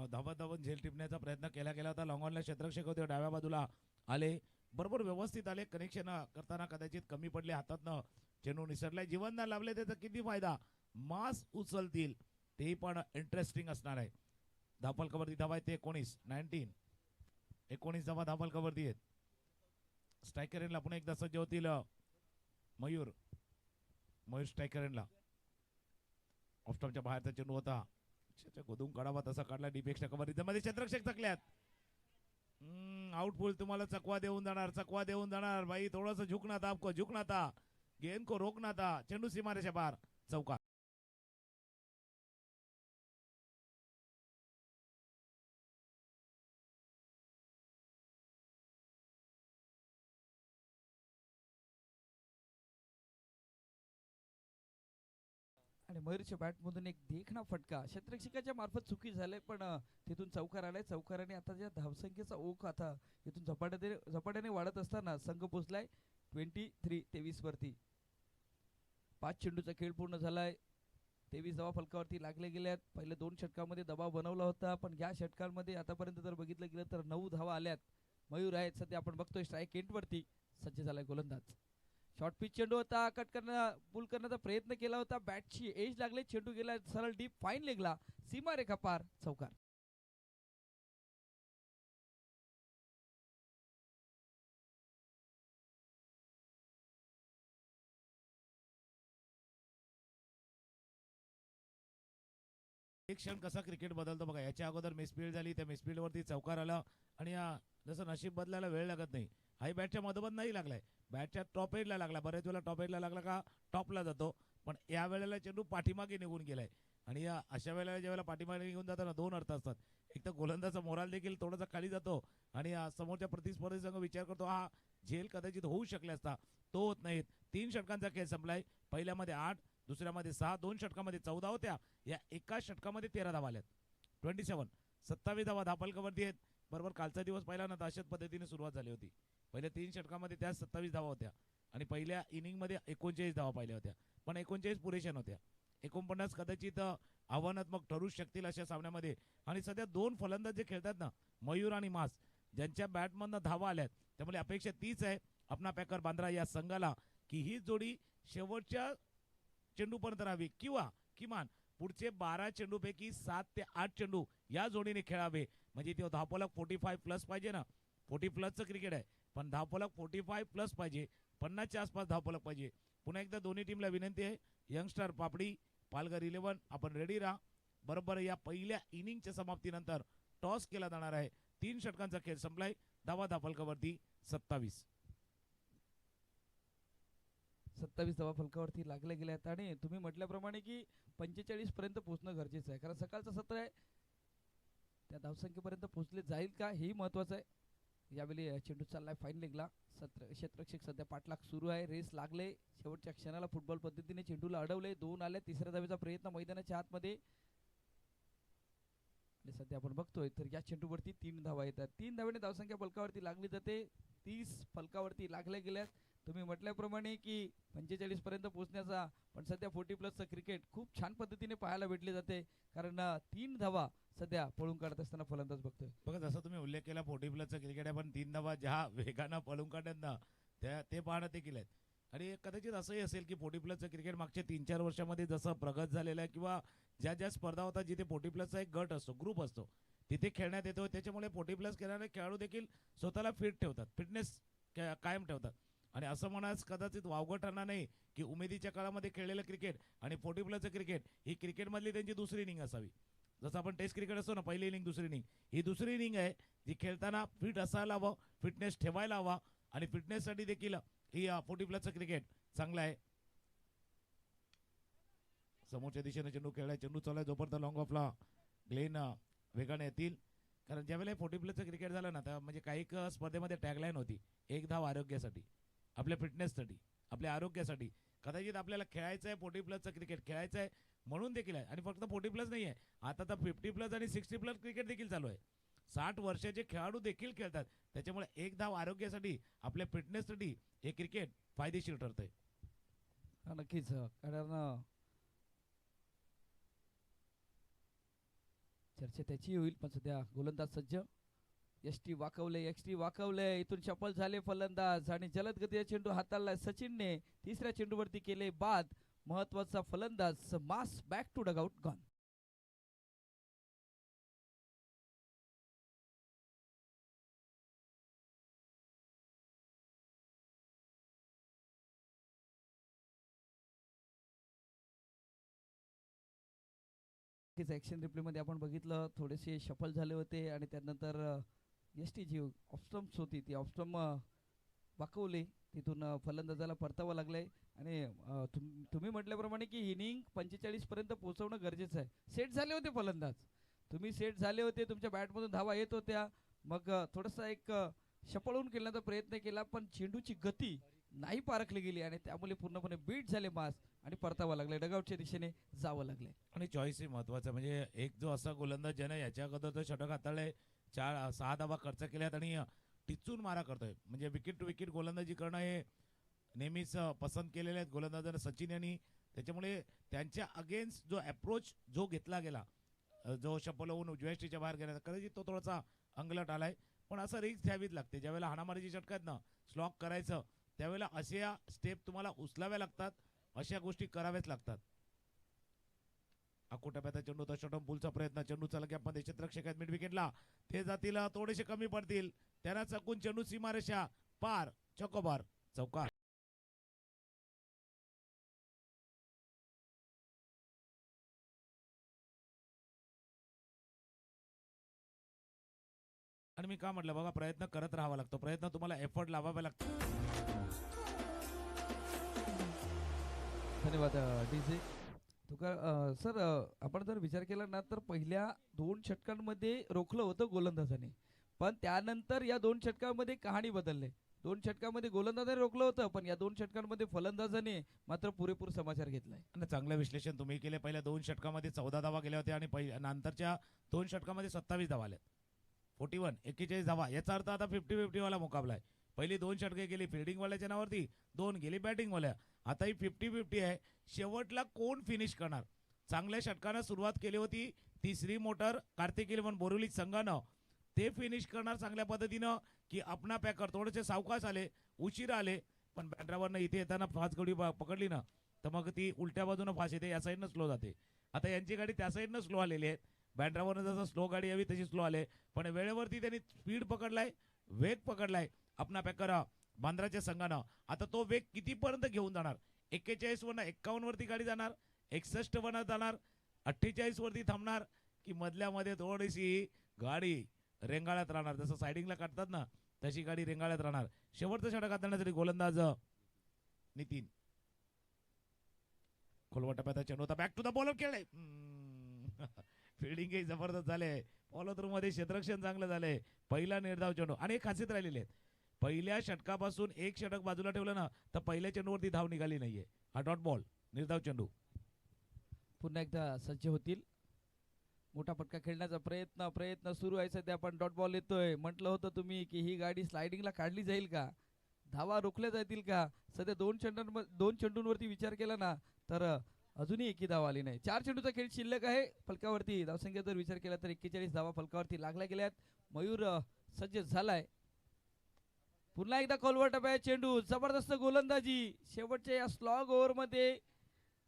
धावत धावत झेल टिपण्याचा प्रयत्न केला होता. लॉंगॉनला क्षेत्ररक्षक होते, डाव्या बाजूला आले, बरोबर व्यवस्थित आले. कनेक्शन करताना कदाचित कमी पडले, हातातनं चेंडू निसरलाय. जीवनदान लाभले त्याचा किती फायदा. मास उचलतील तेही पण इंटरेस्टिंग असणार आहे. धावफलकावरती धावा आहेत ते 19 धावा धावफलकावरती आहेत. स्ट्रायकर एंडला पुन्हा एकदा सज्ज होतील मयूर स्ट्रायकर एंडला. ऑफस्टॉपच्या बाहेरचा चेंडू होता, गोदून काढावा तसा काढला. डीपेक्षा कव्हर मध्ये क्षेत्ररक्षक चकल्यात. आउटफुल तुम्हाला चकवा देऊन जाणार भाई. थोडंसं झुकना था, आपको झुकना था, गेंद को रोकना था. चेंडू सीमारेषा पार, चौकार. आणि मयूरच्या बॅटमधून एक देखणा फटका क्षेत्ररक्षकाच्या मार्फत चुकी झाले पण तिथून चौकार आलाय. चौकाराने आता ज्या धावसंख्येचा ओघ आता इथून झपाट्याने वाढत असताना संघ पोहोचलाय 23 वरती. 5 चेंडूचा खेळ पूर्ण झालाय. 23 धावा फलकावरती लागले गेल्यात. पहिले 2 षटकामध्ये दबाव बनवला होता पण या षटकांमध्ये आतापर्यंत जर बघितलं गेलं तर 9 धावा आल्यात. मयूर आहेत सध्या आपण बघतोय स्ट्राईक एंडवरती सज्ज झालाय गोलंदाज. शॉर्ट पिच चेंडू होता, पुल करण्याचा प्रयत्न केला होता. बॅटची एज लागले, चेंडू गेला सरळ डीप फाईन लेगला, सीमारेखा पार, चौकार. एक क्षण कसा क्रिकेट बदलतो बघा. याच्या अगोदर मिसफील्ड झाली, त्या मिसफील्डवरती चौकार आला आणि जसं नशीब बदलायला वेळ लागत नाही. हाही बॅटच्या मधोमध नाही लागलाय, बॅटच्या टॉप एजला लागला. बरेच वेळेला टॉप एजला लागला का टॉपला जातो, पण या वेळेला चेंडू पाठीमागे निघून गेलाय. आणि या अशा वेळेला ज्यावेळेला पाठीमागे निघून जाताना 2 अर्थ असतात. एक तर गोलंदाचा मोराल देखील थोडासा खाली जातो आणि समोरच्या प्रतिस्पर्धी संघ विचार करतो हा झेल कदाचित होऊ शकले असता, तो होत नाहीत. 3 षटकांचा खेळ संपलाय. पहिल्यामध्ये 8, दुसऱ्यामध्ये 6, 2 षटकामध्ये 14 होत्या. या एका षटकामध्ये 13 धावा आल्यात. 27 धावा धावफलकावरती आहेत. बरोबर कालचा दिवस पहिला ना अशाच पद्धतीने सुरुवात झाली होती. पहिल्या 3 षटकामध्ये त्या 27 धावा होत्या आणि पहिल्या इनिंगमध्ये 39 धावा पाहिल्या होत्या, पण 39 पुरेशा नव्हत्या. 49 कदाचित आव्हानात्मक ठरू शकतील अशा सामन्यामध्ये. आणि सध्या 2 फलंदाज जे खेळतात ना, मयूर आणि मास, ज्यांच्या बॅटमधनं धावा आल्यात, त्यामुळे अपेक्षा तीच आहे अपना पॅकर बांद्रा या संघाला की ही जोडी शेवटच्या चेंडूपर्यंत राहावी किंवा किमान पुढचे 12 चेंडूपैकी 7 ते 8 चेंडू या जोडीने खेळावे. म्हणजे ते धावफलक 45 प्लस पाहिजे ना. 40 प्लसचं क्रिकेट आहे, पण धावफलक 45 प्लस पाहिजे, 50च्या आसपास धावफलक पाहिजे. पुन्हा एकदा दोन्ही टीमला विनंती आहे, यंगस्टर पापडी, पालघर 11 आपण रेडी राहा. बरोबर या पहिल्या इनिंगच्या समाप्तीनंतर टॉस केला जाणार आहे. 3 षटकांचा खेळ संपलाय. धावा धावफलकावरती 27 धावा फलकावरती लागले गेल्यात आणि तुम्ही म्हटल्याप्रमाणे की 45 पर्यंत पोहोचणं गरजेचं आहे. कारण सकाळचं सत्र आहे, त्या धावसंख्येपर्यंत पोहोचले जाईल का हेही महत्वाचं आहे. यावेळी चेंडू चाललाय फाईन लेगला. क्षेत्ररक्षक सध्या पाठलाग सुरू आहे. रेस लागले. शेवटच्या क्षणाला फुटबॉल पद्धतीने चेंडूला अडवले. 2 आले. तिसऱ्या धावेचा प्रयत्न मैदानाच्या आतमध्ये. आणि सध्या आपण बघतोय तर या चेंडूवरती 3 धावा येतात. 3 धावेने धावसंख्या फलकावरती लागली जाते. 30 फलकावरती लागल्या गेल्यात. तुम्ही म्हटल्याप्रमाणे की 45 पर्यंत पोहोचण्याचा, पण सध्या 40+ क्रिकेट खूप छान पद्धतीने पाहायला भेटले जाते. कारण 3 धावा सध्या पळून काढत असताना फलंदाज बघतोय. बघा जसं तुम्ही उल्लेख केला 40+चं क्रिकेट आहे, पण 3 धावा ज्या वेगानं पळून काढतात ना ते पाहणं ते केलंय. आणि कदाचित असंही असेल की 40+चं क्रिकेट मागच्या 3-4 वर्षामध्ये जसं प्रगत झालेलं आहे, किंवा ज्या ज्या स्पर्धा होतात जिथे 40+चा एक गट असतो, ग्रुप असतो, तिथे खेळण्यात येतो. त्याच्यामुळे 40+ खेळणारे खेळाडू देखील स्वतःला फिट ठेवतात, फिटनेस कायम ठेवतात. आणि असं म्हणाच कदाचित वावगं ठरणार नाही की उमेदीच्या काळामध्ये खेळलेलं क्रिकेट आणि 40+चं क्रिकेट ही क्रिकेटमधली त्यांची दुसरी इनिंग असावी. जसं आपण टेस्ट क्रिकेट असतो ना, पहिली इनिंग दुसरी इनिंग, ही दुसरी इनिंग आहे जी खेळताना फिट असायला हवं, फिटनेस ठेवायला हवा. आणि फिटनेससाठी देखील ही 40+चं क्रिकेट चांगलं आहे. समोरच्या दिशेने चेंडू खेळलाय. चेंडू चाललाय जोपर्यंत लॉंग ऑफला ग्लेन वेगाने येतील. कारण ज्यावेळेला 40+चं क्रिकेट झालं ना, तर म्हणजे काही स्पर्धेमध्ये टॅगलाईन होती, 1 धाव आरोग्यासाठी, आपल्या फिटनेससाठी, आपल्या आरोग्यासाठी. कदाचित आपल्याला खेळायचं आहे 40+चं क्रिकेट, खेळायचं आहे म्हणून देखील आहे. आणि फक्त 40+ नाही आहे, आता तर 50+ आणि 60+ क्रिकेट देखील चालू आहे. 60 वर्षाचे खेळाडू देखील खेळतात. त्याच्यामुळे 1 धाव आरोग्यासाठी, आपल्या फिटनेससाठी हे क्रिकेट फायदेशीर ठरतंय. नक्कीच. कारण चर्चा त्याची होईल, पण सध्या गोलंदाज सज्ज. एक्सटी वाकवले. इथून शफल झाले फलंदाज आणि जलद गतीचा चेंडू हाताळलाय सचिनने. तिसऱ्या चेंडूवरती केले बाद. महत्वाचा फलंदाज मास back to dugout gone. Action replay मध्ये आपण बघितलं, थोडेसे शफल झाले होते आणि त्यानंतर टी जी ऑफस्टम्प्स होती, ती ऑफस्टम्प वाकवली. तिथून फलंदाजाला परतावं लागलंय. आणि तुम्ही म्हटल्याप्रमाणे की इनिंग 45 पर्यंत पोहोचवणं गरजेचं आहे. सेट झाले होते फलंदाज, तुम्ही सेट झाले होते, तुमच्या बॅटमधून धावा येत होत्या. मग थोडासा एक शपळून खेळण्याचा प्रयत्न केला, पण चेंडूची गती नाही पारखली गेली आणि त्यामुळे पूर्णपणे बीट झाले मास आणि परतावा लागले. डगआउटच्या दिशेने जावं लागले. आणि चॉईस ही महत्वाचं. म्हणजे एक जो असा गोलंदाज ज्यानं याच्या अगोदर तो षटक हाताळले, 6 धावा खर्च केल्यात आणि टिचून मारा करतोय. म्हणजे विकेट टू विकेट गोलंदाजी करणं हे नेहमीच पसंत केलेले आहेत गोलंदाजांना सचिन यांनी. त्याच्यामुळे त्यांच्या अगेन्स्ट जो अप्रोच जो घेतला गेला, जो शपल होऊन उजव्या ष्टीच्या बाहेर गेला, कदाचित तो थोडासा अंगलट आलाय. पण असं रिस्क घ्यावीच लागते. ज्यावेळेला हाणामारीची षटक आहेत ना, स्लॉक करायचं, त्यावेळेला अशा स्टेप तुम्हाला उचलाव्या लागतात, अशा गोष्टी कराव्याच लागतात. अकोटप्याचा चेंडू तर शॉर्ट पुलचा प्रयत्न. चेंडू चालला की आपण क्षेत्ररक्षक आहेत मिड विकेटला, ते जातील थोडेसे कमी पडतील. त्यांना चकून चेंडू सीमारेषा पार, चकोबार, चौकार. आणि मी का म्हटलं बघा, प्रयत्न करत राहावा लागतो, प्रयत्न तुम्हाला एफर्ट लावावे लागतात. धन्यवाद डीजे तुका. सर, आपण जर विचार केला ना, तर पहिल्या 2 षटकांमध्ये रोखलं होतं गोलंदाजाने, पण त्यानंतर या 2 षटकांमध्ये कहाणी बदलले. 2 षटकांमध्ये गोलंदाजाने रोखलं होतं, पण या 2 षटकांमध्ये फलंदाजाने मात्र पुरेपूर समाचार घेतलाय. आणि चांगलं विश्लेषण तुम्ही केले. पहिल्या 2 षटकामध्ये 14 धावा गेल्या होत्या आणि नंतरच्या 2 षटकामध्ये 27 धावा आल्या. 41 धावा, याचा अर्थ आता 50-50 वाला मुकाबला आहे. पहिली 2 षटके गेली फिल्डिंग वाल्याच्या नावावरती, 2 गेली बॅटिंग वाल्या. आता ही 50-50 आहे. शेवटला कोण फिनिश करणार? चांगल्या षटकानं सुरुवात केली होती तिसरी मोटर कार्तिक इलेव्हन बोरिवली संघानं, ते फिनिश करणार चांगल्या पद्धतीनं की आपणा पॅकर थोडेसे सावकाश आले, उशीर आले. पण बॅटरावरनं इथे येताना फास्ट गडी पकडली ना, तर मग ती उलट्या बाजूनं फास्ट येते, या साईडनं स्लो जाते. आता यांची गाडी त्या साईडनं स्लो आलेली आहे. बॅटरावरनं जसं स्लो गाडी यावी तशी स्लो आले, पण वेळेवरती त्यांनी स्पीड पकडलाय, वेग पकडलाय आपणा पॅकर बांद्राच्या संघानं. आता तो वेग कितीपर्यंत घेऊन जाणार? 41 वरनं 51 वरती गाडी जाणार, 61 वरनं जाणार, 48 वरती थांबणार, की मधल्यामध्ये थोडीशी गाडी रेंगाळत राहणार, जसं सायडिंगला काढतात ना तशी गाडी रेंगाळत राहणार. शेवटचं षटक हाताळण्यासाठी गोलंदाज नितीन. खोलवा टप्प्याचा चेंडू होता, बॅक टू द बॉलर खेळले. फिल्डिंग जबरदस्त झाले, फॉलो थ्रू मध्ये क्षेत्ररक्षण चांगलं झालंय. पहिला निर्धाव चेंडू आणि एक खासियत राहिलेली आहे. पहिल्या षटकापासून एक षटक बाजूला ठेवलं ना तर पहिल्या चेंडूवरती धाव निघाली नाहीये. हा डॉट बॉल निर्धाव चेंडू. पुन्हा एकदा सज्ज होतील. मोठा फटका खेळण्याचा प्रयत्न सुरू आहे सध्या, पण डॉट बॉल येतोय. म्हटलं होतं तुम्ही की ही गाडी स्लायडिंगला काढली जाईल का, धावा रोखल्या जातील का. सध्या दोन चेंडूंवरती विचार केला ना तर अजूनही एकी धावा आली नाही. 4 चेंडूचा खेळ शिल्लक आहे. फलकावरती धावसंख्या जर विचार केला तर 41 धावा फलकावरती लागल्या गेल्यात. मयूर सज्ज झालाय. पुन्हा एकदा खोलवर टप्प्यात चेंडू, जबरदस्त गोलंदाजी. शेवटच्या या स्लॉग ओव्हर मध्ये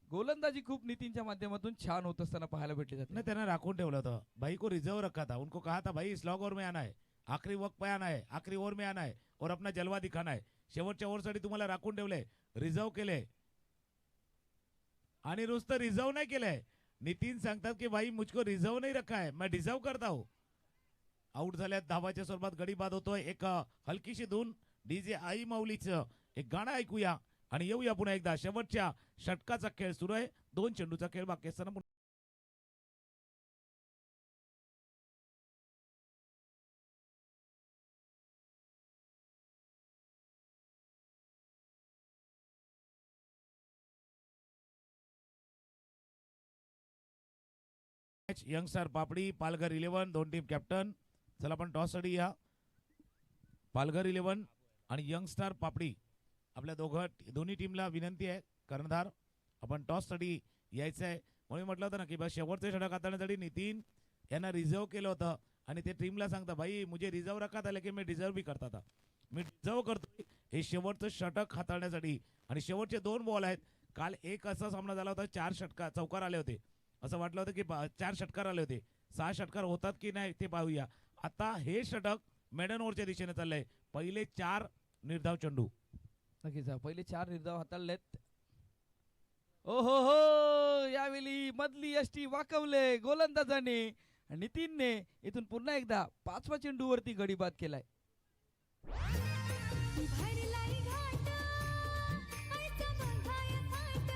गोलंदाजी खूप नितीनच्या माध्यमातून छान होत असताना पाहायला भेटली जाते. नाही त्यांना राखून ठेवलं होतं. भाई को रिजर्व रखा था. उनको कहा था भाई स्लॉग ओव्हर में आना है, आखरी वक्त पे आना है, आखरी ओव्हर में आना है और अपना जलवा दिखाना है. शेवटच्या ओव्हरसाठी तुम्हाला राखून ठेवलंय, रिझर्व केलंय. आणि नुसतं रिझर्व नाही केलंय. नितीन सांगतात की भाई मुझको रिझर्व नाही रखा है, मैं डिझर्व करता हूं. आउट झाल्यात धावाच्या स्वरूपात गडी बाद होतोय. एक हलकीशी धून डीजे आई माऊलीचं एक गाणं ऐकूया आणि येऊया पुन्हा एकदा. शेवटच्या षटकाचा खेळ सुरू आहे. 2 चेंडूचा खेळ बाकी असताना यंगस्टार पापडी पालघर 11 दोन टीम कॅप्टन. चला आपण टॉस साठी या. पालघर 11 आणि यंगस्टार पापडी आपल्या दोन्ही टीमला विनंती आहे कर्णधार आपण टॉस साठी यायचं आहे. म्हणून म्हटलं होतं ना की बस शेवटचे षटक हाताळण्यासाठी नितीन यांना रिझर्व केलं होतं आणि ते टीमला सांगता भाई मुझे रिझर्व रखा था लेकिन मी डिझर्व भी करता था. मी डिझर्व करतोय हे शेवटचं षटक हाताळण्यासाठी. आणि शेवटचे 2 बॉल आहेत. काल एक असा सामना झाला होता 4 चौकार आले होते. असं वाटलं होतं की 4 षटकार आले होते. 6 षटकार होतात की नाही ते पाहूया. आता हे षटक मेडन ओव्हरच्या दिशेने चाललंय. पहिले 4 निर्धाव चेंडू. नक्कीच पहिले 4 निर्धाव हाताळलेत. ओ हो यावेळी मधली यष्टी वाकवले गोलंदाजाने. नितीनने इथून पुन्हा एकदा 5व्या चेंडूवरती गडी बाद केलाय. भरलाई घाट आईचा बघाय थाट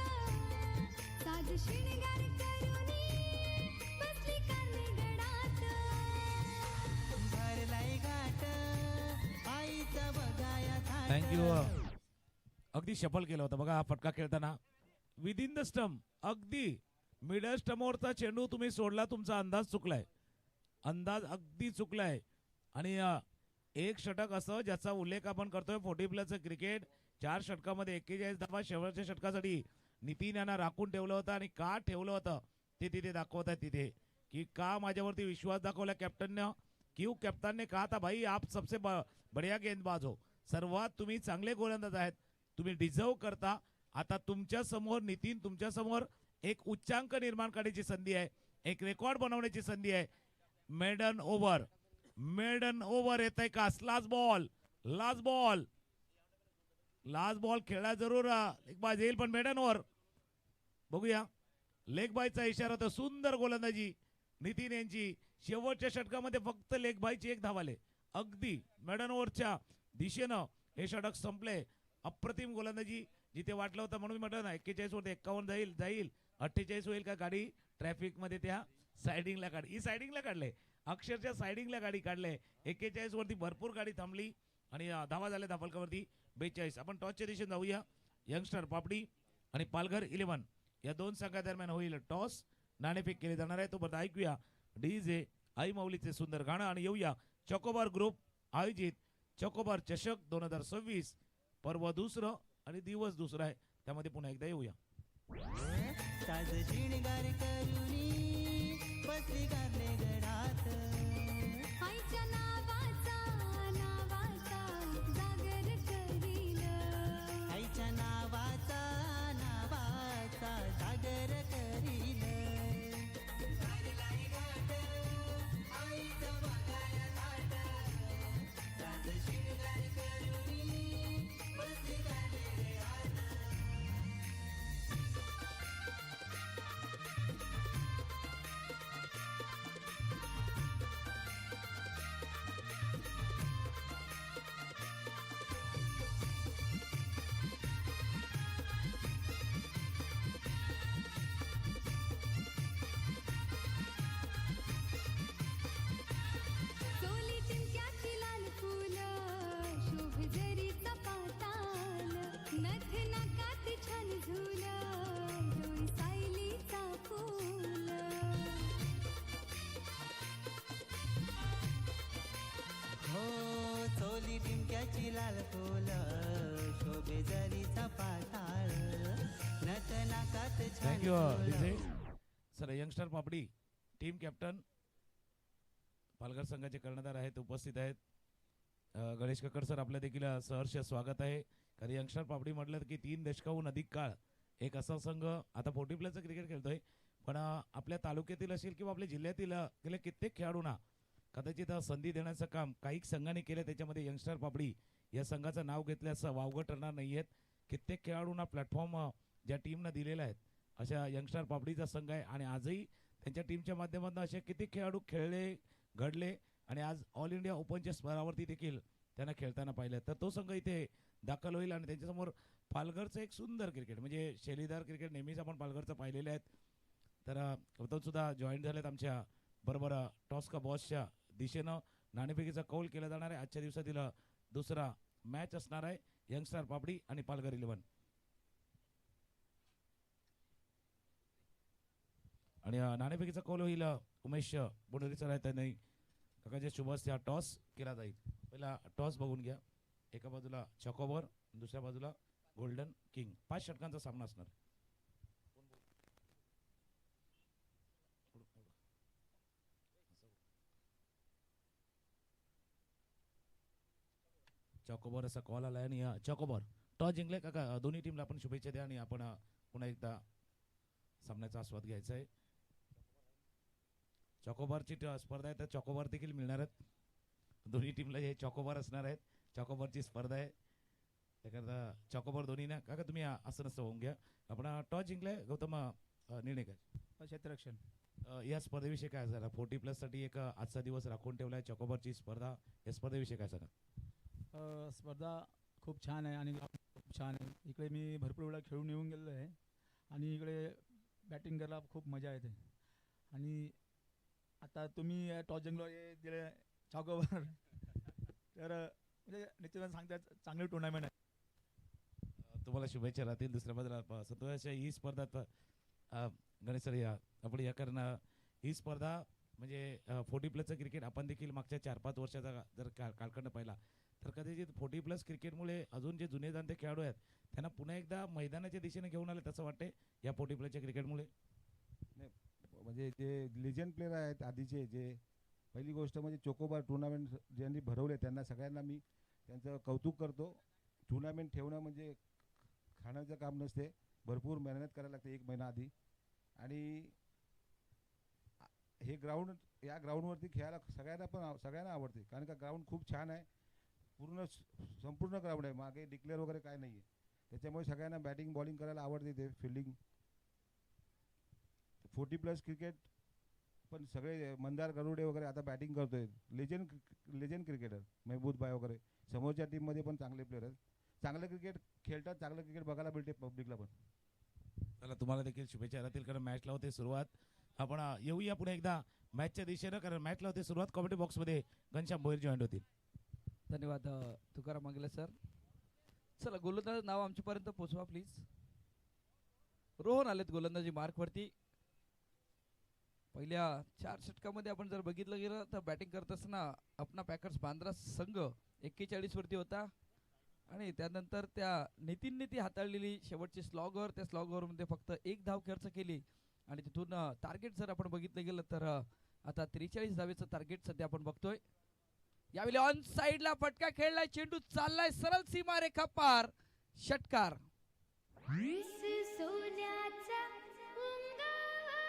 साज शिणगार करूनी बसली कानगडात भरलाई घाट आईचा बघाया थाट. थँक्यू. अगदी सफल केलं होतं बघा हा फटका खेळताना. विदिन द स्टंप अगदी मिडल स्टंपवरचा चेंडू तुम्ही सोडला. तुमचा अंदाज चुकलाय. अंदाज अगदी चुकलाय. आणि एक षटक असं ज्याचा उल्लेख आपण करतोय 40+ क्रिकेट. 4 षटकामध्ये 41 धावा. शेवटच्या षटकासाठी नितीन यांना राखून ठेवलं होतं आणि का ठेवलं होतं ते तिथे दाखवत आहे. तिथे की का माझ्यावरती विश्वास दाखवला कॅप्टनने. क्यू कॅप्टन ने कहा था भाई आप सबसे बढिया गेंदबाज हो. सर्वात तुम्ही चांगले गोलंदाज आहेत. तुम्ही डिझर्व करता. आता तुमच्या समोर नितीन तुमच्या समोर एक उच्चांक निर्माण करण्याची संधी आहे. एक रेकॉर्ड बनवण्याची संधी आहे. मेडन ओव्हर येत आहे का. लास्ट बॉल खेळला जरूर लेग बाय येईल पण मेडन ओव्हर बघूया. लेग बायचा इशारा होता. सुंदर गोलंदाजी नितीन यांची. शेवटच्या षटकामध्ये फक्त लेग बायची 1 धाव आले. अगदी मेडन ओव्हरच्या दिशेनं हे षटक संपले. अप्रतिम गोलंदाजी. जिथे वाटलं होतं म्हणून म्हटलं ना 41 वरती 51 जाईल 48 होईल का. गाडी ट्रॅफिक मध्ये त्या सायडिंगला काढले. अक्षरशः सायडिंगला गाडी काढले. 41 वरती भरपूर गाडी थांबली आणि धावा झाल्या धाफलकावरती 42. आपण टॉसच्या दिशेने जाऊया. यंगस्टर पापडी आणि पालघर 11 या 2 संघादरम्यान होईल टॉस. नाणेफेक केली जाणार आहे. तोपर्यंत ऐकूया डीजे आई माऊलीचे सुंदर गाणं आणि येऊया चॉकोबार ग्रुप आयोजित चॉकोबार चषक 2026 पर्व दुसरं आणि दिवस दुसरा आहे. त्यामध्ये पुन्हा एकदा येऊया. साज शिणगार करूनी बसली कानगडात आईच्या नावाचा जागर करील आईच्या नावाचा सागर करील. भरलाई घाट आईचा बघाया थाट साज शिणगार करूनी बसली कानगडात. लाल फुल शोभे जरीचा पाताळ नथ नाकात छान थँक्यू फुलं. DJ sir. यंगस्टर पापडी टीम कॅप्टन पालघर संघाचे कर्णधार आहेत, उपस्थित आहेत. गणेश कक्कड सर, आपलं देखील सहर्ष स्वागत आहे. कारण यंगस्टर पापडी म्हटलं की 3 दशकाहून अधिक काळ एक असा संघ आता 40+ क्रिकेट खेळतोय. पण आपल्या तालुक्यातील असेल किंवा आपल्या जिल्ह्यातील गेल्या कित्येक खेळाडूंना कदाचित संधी देण्याचं काम काही संघांनी केलं. त्याच्यामध्ये यंगस्टर पापडी या संघाचं नाव घेतल्यास वावगं ठरणार नाही आहेत. कित्येक खेळाडूंना प्लॅटफॉर्म ज्या टीमनं दिलेला आहेत अशा यंगस्टर पापडीचा संघ आहे. आणि आजही त्यांच्या टीमच्या माध्यमातून असे कित्येक खेळाडू खेळले, घडले आणि आज ऑल इंडिया ओपनच्या स्तरावरती देखील त्यांना खेळताना पाहिलं. तर तो संघ इथे दाखल होईल आणि त्यांच्यासमोर पालघरचं एक सुंदर क्रिकेट म्हणजे शैलीदार क्रिकेट नेहमीच आपण पालघरचं पाहिलेले आहेत. तर गौतम सुद्धा जॉईन झालेत आमच्या बरोबर. टॉस का बॉसच्या दिशेनं नाणेफेकीचा कौल केला जाणार आहे. आजच्या दिवसातील दुसरा मॅच असणार आहे यंगस्टर पापडी आणि पालघर 11. आणि नाणेफेकीचा कौल होईल उमेश बोडोरी सर आहे, त्यांनी काकाच्या शुभ हस्ते हा टॉस केला जाईल. पहिला टॉस बघून घ्या. एका बाजूला चॉकोबर, दुसऱ्या बाजूला गोल्डन किंग. 5 षटकांचा सामना असणार. चॉकोबर असा कॉल आला आणि चॉकोबर टॉस जिंकले. काका दोन्ही टीमला आपण शुभेच्छा द्या आणि आपण पुन्हा एकदा सामन्याचा आस्वाद घ्यायचा आहे. चॉकोबारची स्पर्धा आहे तर चॉकोबार देखील मिळणार आहेत दोन्ही टीमला. हे चॉकोबार असणार आहेत. चॉकोबारची स्पर्धा आहे त्याकरता चॉकोबार दोन्ही ना. काका तुम्ही असं नसतं होऊन घ्या. आपण टॉस जिंकलाय. गौतम निर्णय काय क्षेत्ररक्षण या स्पर्धेविषयी काय झाला? 40+ साठी एक आजचा दिवस राखून ठेवलाय चॉकोबारची स्पर्धा. या स्पर्धेविषयी काय सांगा? स्पर्धा खूप छान आहे आणि खूप छान आहे. इकडे मी भरपूर वेळा खेळून येऊन गेलेलो आहे आणि इकडे बॅटिंग करायला खूप मजा येते. आणि आता तुम्ही टॉस जिंकलो हे दिले चॉकोबार तर म्हणजे निश्चित सांगता चांगली टुर्नामेंट आहे. तुम्हाला शुभेच्छा राहतील. दुसऱ्या बाजूला संतोषाच्या ही स्पर्धा गणेश सर या आपण या कारण ही स्पर्धा म्हणजे 40+ क्रिकेट आपण देखील मागच्या 4-5 वर्षाचा जर कालखंड पाहिला तर कदाचित 40+ क्रिकेटमुळे अजून जे जुने जाणते खेळाडू आहेत त्यांना पुन्हा एकदा मैदानाच्या दिशेने घेऊन आले तसं वाटते या 40+ क्रिकेटमुळे. म्हणजे जे लिजंड प्लेयर आहेत आधीचे, जे पहिली गोष्ट म्हणजे चोकोबार टुर्नामेंट ज्यांनी भरवले त्यांना सगळ्यांना मी त्यांचं कौतुक करतो. टुर्नामेंट ठेवणं म्हणजे खाण्याचं काम नसते, भरपूर मेहनत करायला लागते 1 महिना आधी. आणि हे ग्राउंड या ग्राउंडवरती खेळायला सगळ्यांना आवडते कारण का ग्राउंड खूप छान आहे. संपूर्ण ग्राउंड आहे, मागे डिक्लेअर वगैरे काय नाही आहे. त्याच्यामुळे सगळ्यांना बॅटिंग बॉलिंग करायला आवडते. ते फिल्डिंग 40+ क्रिकेट पण सगळे मंदार गरुडे वगैरे आता बॅटिंग करतोय. लेजंड क्रिकेटर महबूब भाई वगैरे समोरच्या टीममध्ये पण चांगले प्लेयर आहेत. चांगलं क्रिकेट खेळतात, चांगलं क्रिकेट बघायला मिळते पब्लिकला पण. चला तुम्हाला देखील शुभेच्छा राहतील कारण मॅचला होते सुरुवात. आपण येऊया पुढे एकदा मॅचच्या दिशेनं कारण मॅचला होते सुरुवात. कॉमेंट्री बॉक्समध्ये घनश्याम भोईर जॉईंट होतील. धन्यवाद तुकाराम मांगले सर. चला गोलंदाज नाव आमच्यापर्यंत पोचवा प्लीज. रोहन आलेत गोलंदाजी मार्कवरती. पहिल्या 4 षटकामध्ये आपण जर बघितलं गेलं तर बॅटिंग करत असताना अपना पॅकर्स बांद्रा संघ 41 वरती होता आणि त्यानंतर त्या नितीनने ती हाताळलेली शेवटची स्लॉगर, त्या स्लॉगरमध्ये फक्त 1 धाव खर्च केली आणि तिथून टार्गेट जर आपण बघितलं गेलं तर आता 43 धावेचं टार्गेट सध्या आपण बघतोय. यावेळी ऑन साइडला फटका खेळलाय, चेंडू चाललाय सरळ सीमा रेखा पार, षटकार. सोन्याचा उंगारा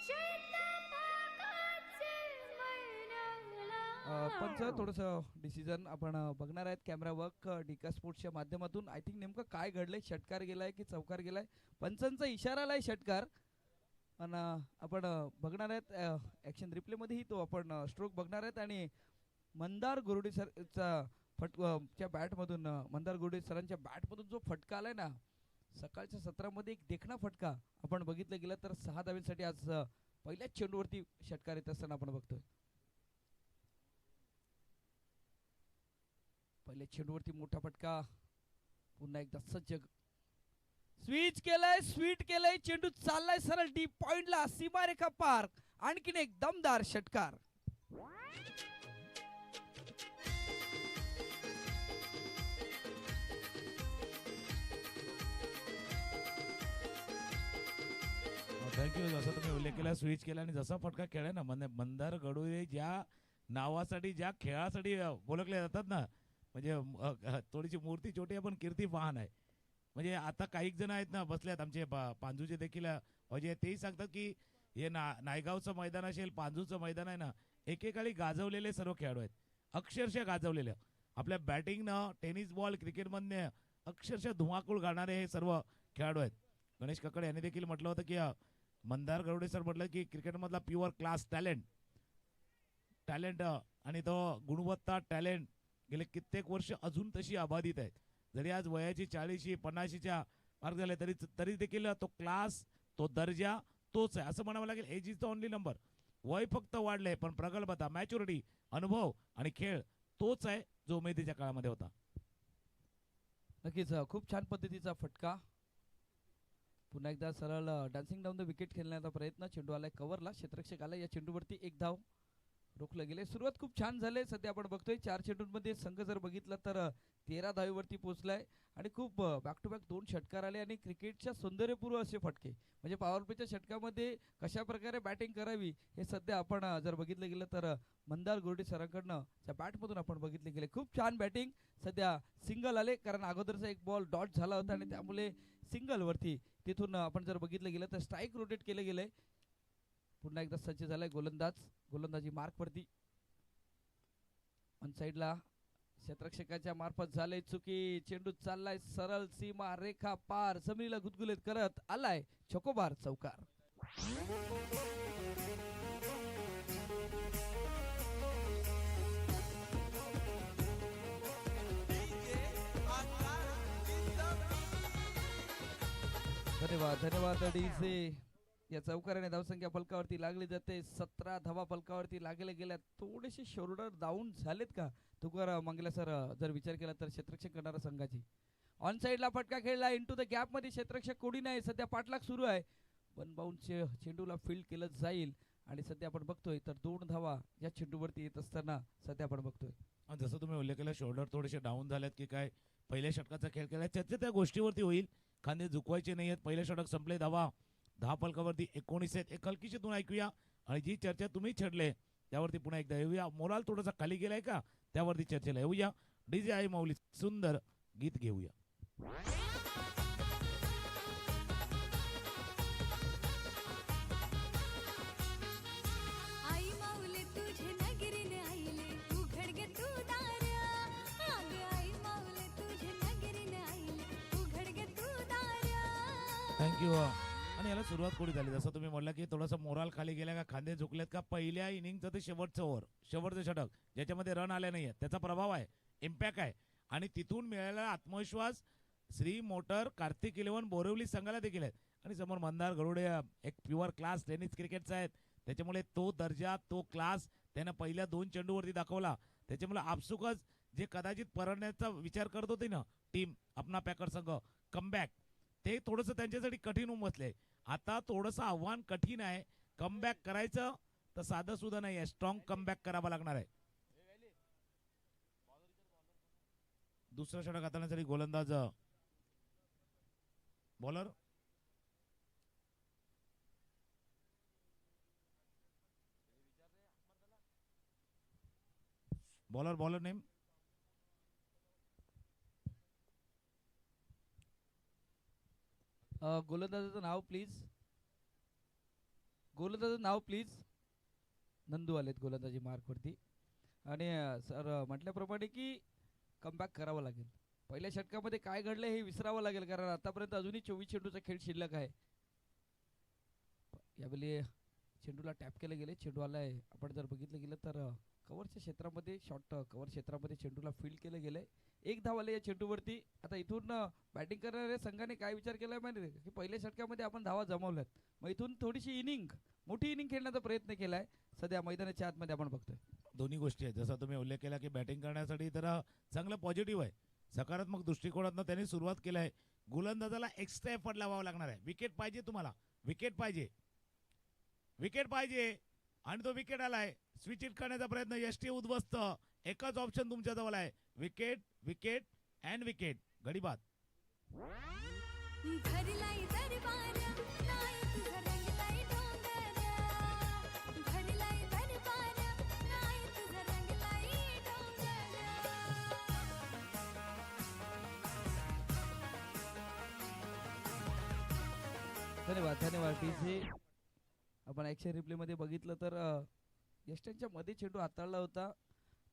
चैतपाकाचे मनाला. पंच थोडस डिसिजन आपण बघणार आहेत कॅमेरा वर्क डिका स्पोर्ट्सच्या माध्यमातून. आय थिंक नेमकं काय घडलंय, षटकार गेलाय की चौकार गेलाय. पंचांचा इशारा आलाय षटकार. आणि आपण बघणार आहेत ॲक्शन रिप्लेमध्येही तो आपण स्ट्रोक बघणार आहेत. आणि मंदार गुरुडे सरचा च्या बॅटमधून मंदार गुरुडे सरांच्या बॅटमधून जो फटका आलाय ना सकाळच्या सत्रामध्ये, एक देखणा फटका आपण बघितलं गेलं तर 6 धावेसाठी आज पहिल्याच चेंडूवरती षटकार येत असताना आपण बघतोय. पहिल्या चेंडूवरती मोठा फटका. पुन्हा एकदा सज्ज स्विच केलंय, स्वीट केलंय, चेंडू चाललाय सरळ डीप पॉइंटला, सीमारेखा पार. आणखीन एक दमदार षटकार. थँक्यू. जसं तुम्ही उल्लेख केला, स्विच केला आणि जसा फटका खेळाय ना, मंदार गडोळे ज्या नावासाठी ज्या खेळासाठी ओळखले जातात ना, म्हणजे थोडीशी मूर्ती छोटी आहे पण कीर्ती महान आहे. म्हणजे आता काही जण आहेत ना बसल्यात आमचे पांजूचे देखील म्हणजे तेही सांगतात की हे नायगावचं मैदान असेल, पांजूचं मैदान आहे ना, एकेकाळी गाजवलेले सर्व खेळाडू आहेत, अक्षरशः गाजवलेले. आपल्या बॅटिंगनं, टेनिस बॉल, क्रिकेटमधनं अक्षरशः धुमाकूळ घालणारे हे सर्व खेळाडू आहेत. गणेश कक्कड यांनी देखील म्हटलं होतं की मंदार गरुडे सर म्हटलं की क्रिकेटमधला प्युअर क्लास टॅलेंट आणि तो गुणवत्ता टॅलेंट गेले कित्येक वर्ष अजून तशी अबाधित आहेत. जरी आज वयाची 40 50च्या मार्ग झाले तरी देखील तो क्लास, तो दर्जा तोच आहे असं म्हणावं लागेल. Age is the only number. वय फक्त वाढलंय पण प्रगल्भता, मॅच्युरिटी, अनुभव आणि खेळ तोच आहे जो उमेदीच्या काळामध्ये होता. नक्कीच खूप छान पद्धतीचा फटका. पुन्हा एकदा सरळ डान्सिंग डाऊन द विकेट खेळण्याचा प्रयत्न. चेंडू आलाय कव्हरला, क्षेत्ररक्षक आलाय. या चेंडूवरती एक धाव रोखलं गेले. सुरुवात खूप छान झाली. सध्या आपण बघतोय 4 चेंडूंमध्ये संघ जर बघितला तर 13 धावेवरती पोहोचलाय आणि खूप बॅक टू बॅक 2 षटकार आले आणि क्रिकेटच्या सौंदर्यपूर्व असे फटके. म्हणजे पॉवर प्लेच्या षटकामध्ये कशा प्रकारे बॅटिंग करावी हे सध्या आपण जर बघितलं गेलं तर मंदार गोरडे सरांकडनं त्या बॅटमधून आपण बघितले गेले. खूप छान बॅटिंग. सध्या सिंगल आले कारण अगोदरचा एक बॉल डॉट झाला होता आणि त्यामुळे सिंगलवरती तिथून आपण जर बघितलं गेलं तर स्ट्राईक रोटेट केले गेले. पुन्हा एकदा सज्ज झालाय गोलंदाजी मार्कवरती. ऑन साईडला क्षेत्ररक्षकाच्या मार्फत झालंय चुकी. चेंडू चाललाय सरळ सीमा रेखा पार, जमिनीला गुदगुलीत करत आलाय चकोबार चौकार. धन्यवाद डीजे. या चौकाराने धावसंख्या फलकावरती लागली जाते. 17 धावा फलकावरती लागले गेल्या. थोडेसे शोल्डर डाऊन झालेत का तुकाराम मंगला सर जर विचार केला तर क्षेत्ररक्षक करणारा संघाची. ऑन साईडला फटका खेळला इंटू द गॅप मध्ये. क्षेत्ररक्षक कोणी नाही. सध्या पाठलाग सुरू आहे. पण बाउन्स चेंडूला फील्ड केलं जाईल आणि सध्या आपण बघतोय तर 2 धावा या चेंडूवरती येत असताना सध्या आपण बघतोय. जसं तुम्ही उल्लेख केला, शोल्डर थोडेसे डाऊन झालेत की काय, पहिल्या षटकाचा खेळ केला चर्चा त्या गोष्टीवरती होईल. खांदे झुकवायचे नाहीयेत. पहिले षटक संपले. धावा 10 फलकावरती 19 आहेत. एक हलकीशीतून ऐकूया आणि जी चर्चा तुम्ही छेडले त्यावरती पुन्हा एकदा येऊया. मोराल थोडासा खाली गेलाय का त्यावरती चर्चेला येऊया. डीजे आई माऊली सुंदर गीत घेऊया. आई माऊली तुझे नगरीने आईले उघड गे तू दार. अग आई माऊली तुझे नगरीने आईले उघड गे तू दार. थँक्यू. आणि याला सुरुवात कोणी झाली, जसं तुम्ही म्हटलं की थोडासा मोराल खाली गेला का, खांदे झुकलेत का, पहिल्या इनिंगचं ते शेवटचं ओव्हर, शेवटचं षटक ज्याच्यामध्ये रन आले नाहीये त्याचा प्रभाव आहे, इम्पॅक्ट आहे. आणि तिथून मिळालेला आत्मविश्वास श्री मोटर, कार्तिक 11 बोरिवली संघाला देखील आहेत. आणि समोर मंदार गरुडे एक प्युअर क्लास टेनिस क्रिकेटचा आहेत. त्याच्यामुळे तो दर्जा, तो क्लास त्यानं पहिल्या 2 चेंडूवरती दाखवला. त्याच्यामुळे आपसुकच जे कदाचित परतण्याचा विचार करत होती ना टीम, आपला पॅकर संघ, कमबॅक, ते थोडंसं त्यांच्यासाठी कठीण होऊन बसले. आता थोडंसं आव्हान कठीण आहे. कमबॅक करायचं तर साधं सुद्धा नाही आहे. स्ट्रॉंग कमबॅक करावा लागणार आहे. दुसरं षटक हाताळण्यासाठी गोलंदाज बॉलर बॉलर नेम गोलंदाजाचं नाव प्लीज. नंदू आलेत गोलंदाजी मार्कवरती. आणि सर म्हटल्याप्रमाणे की कमबॅक करावं लागेल. पहिल्या षटकामध्ये काय घडलं हे विसरावं लागेल कारण आतापर्यंत अजूनही 24 चेंडूचा खेळ शिल्लक आहे. यावेळी चेंडूला टॅप केले गेले. चेंडू आलाय, आपण जर बघितलं गेलं तर कव्हरच्या क्षेत्रामध्ये, शॉर्ट कव्हर क्षेत्रामध्ये चेंडूला फील्ड केलं गेलंय. एक धाव आले या चेंडूवरती. आता इथून बॅटिंग करणाऱ्या संघाने काय विचार केलाय माहिती की पहिल्या षटकामध्ये आपण धावा जमवल्यात, मग इथून थोडीशी मोठी इनिंग खेळण्याचा प्रयत्न केलाय. सध्या मैदानाच्या आतमध्ये आपण बघतोय दोन्ही गोष्टी आहेत. जसा तुम्ही उल्लेख केला की बॅटिंग करण्यासाठी तर चांगलं पॉझिटिव्ह आहे, सकारात्मक दृष्टिकोनातून त्यांनी सुरुवात केलाय. गोलंदाजाला एक्स्ट्रा एफर्ट लावावा लागणार आहे. विकेट पाहिजे तुम्हाला, विकेट पाहिजे आणि तो विकेट आलाय. स्विच हिट करण्याचा प्रयत्न यष्टी उद्ध्वस्त. एकच ऑप्शन तुमच्या जवळ आहे, विकेट विकेट अँड विकेट. गडी बाद. भरलाय दरबार नाही तुझा रंगलाय डोंगर. भरलाय दरबार नाही तुझा रंगलाय डोंगर. धन्यवाद धन्यवाद टीसी. आपण ॲक्शन रिप्लेमध्ये बघितलं तर यष्ट्यांच्या मध्ये चेंडू हाताळला होता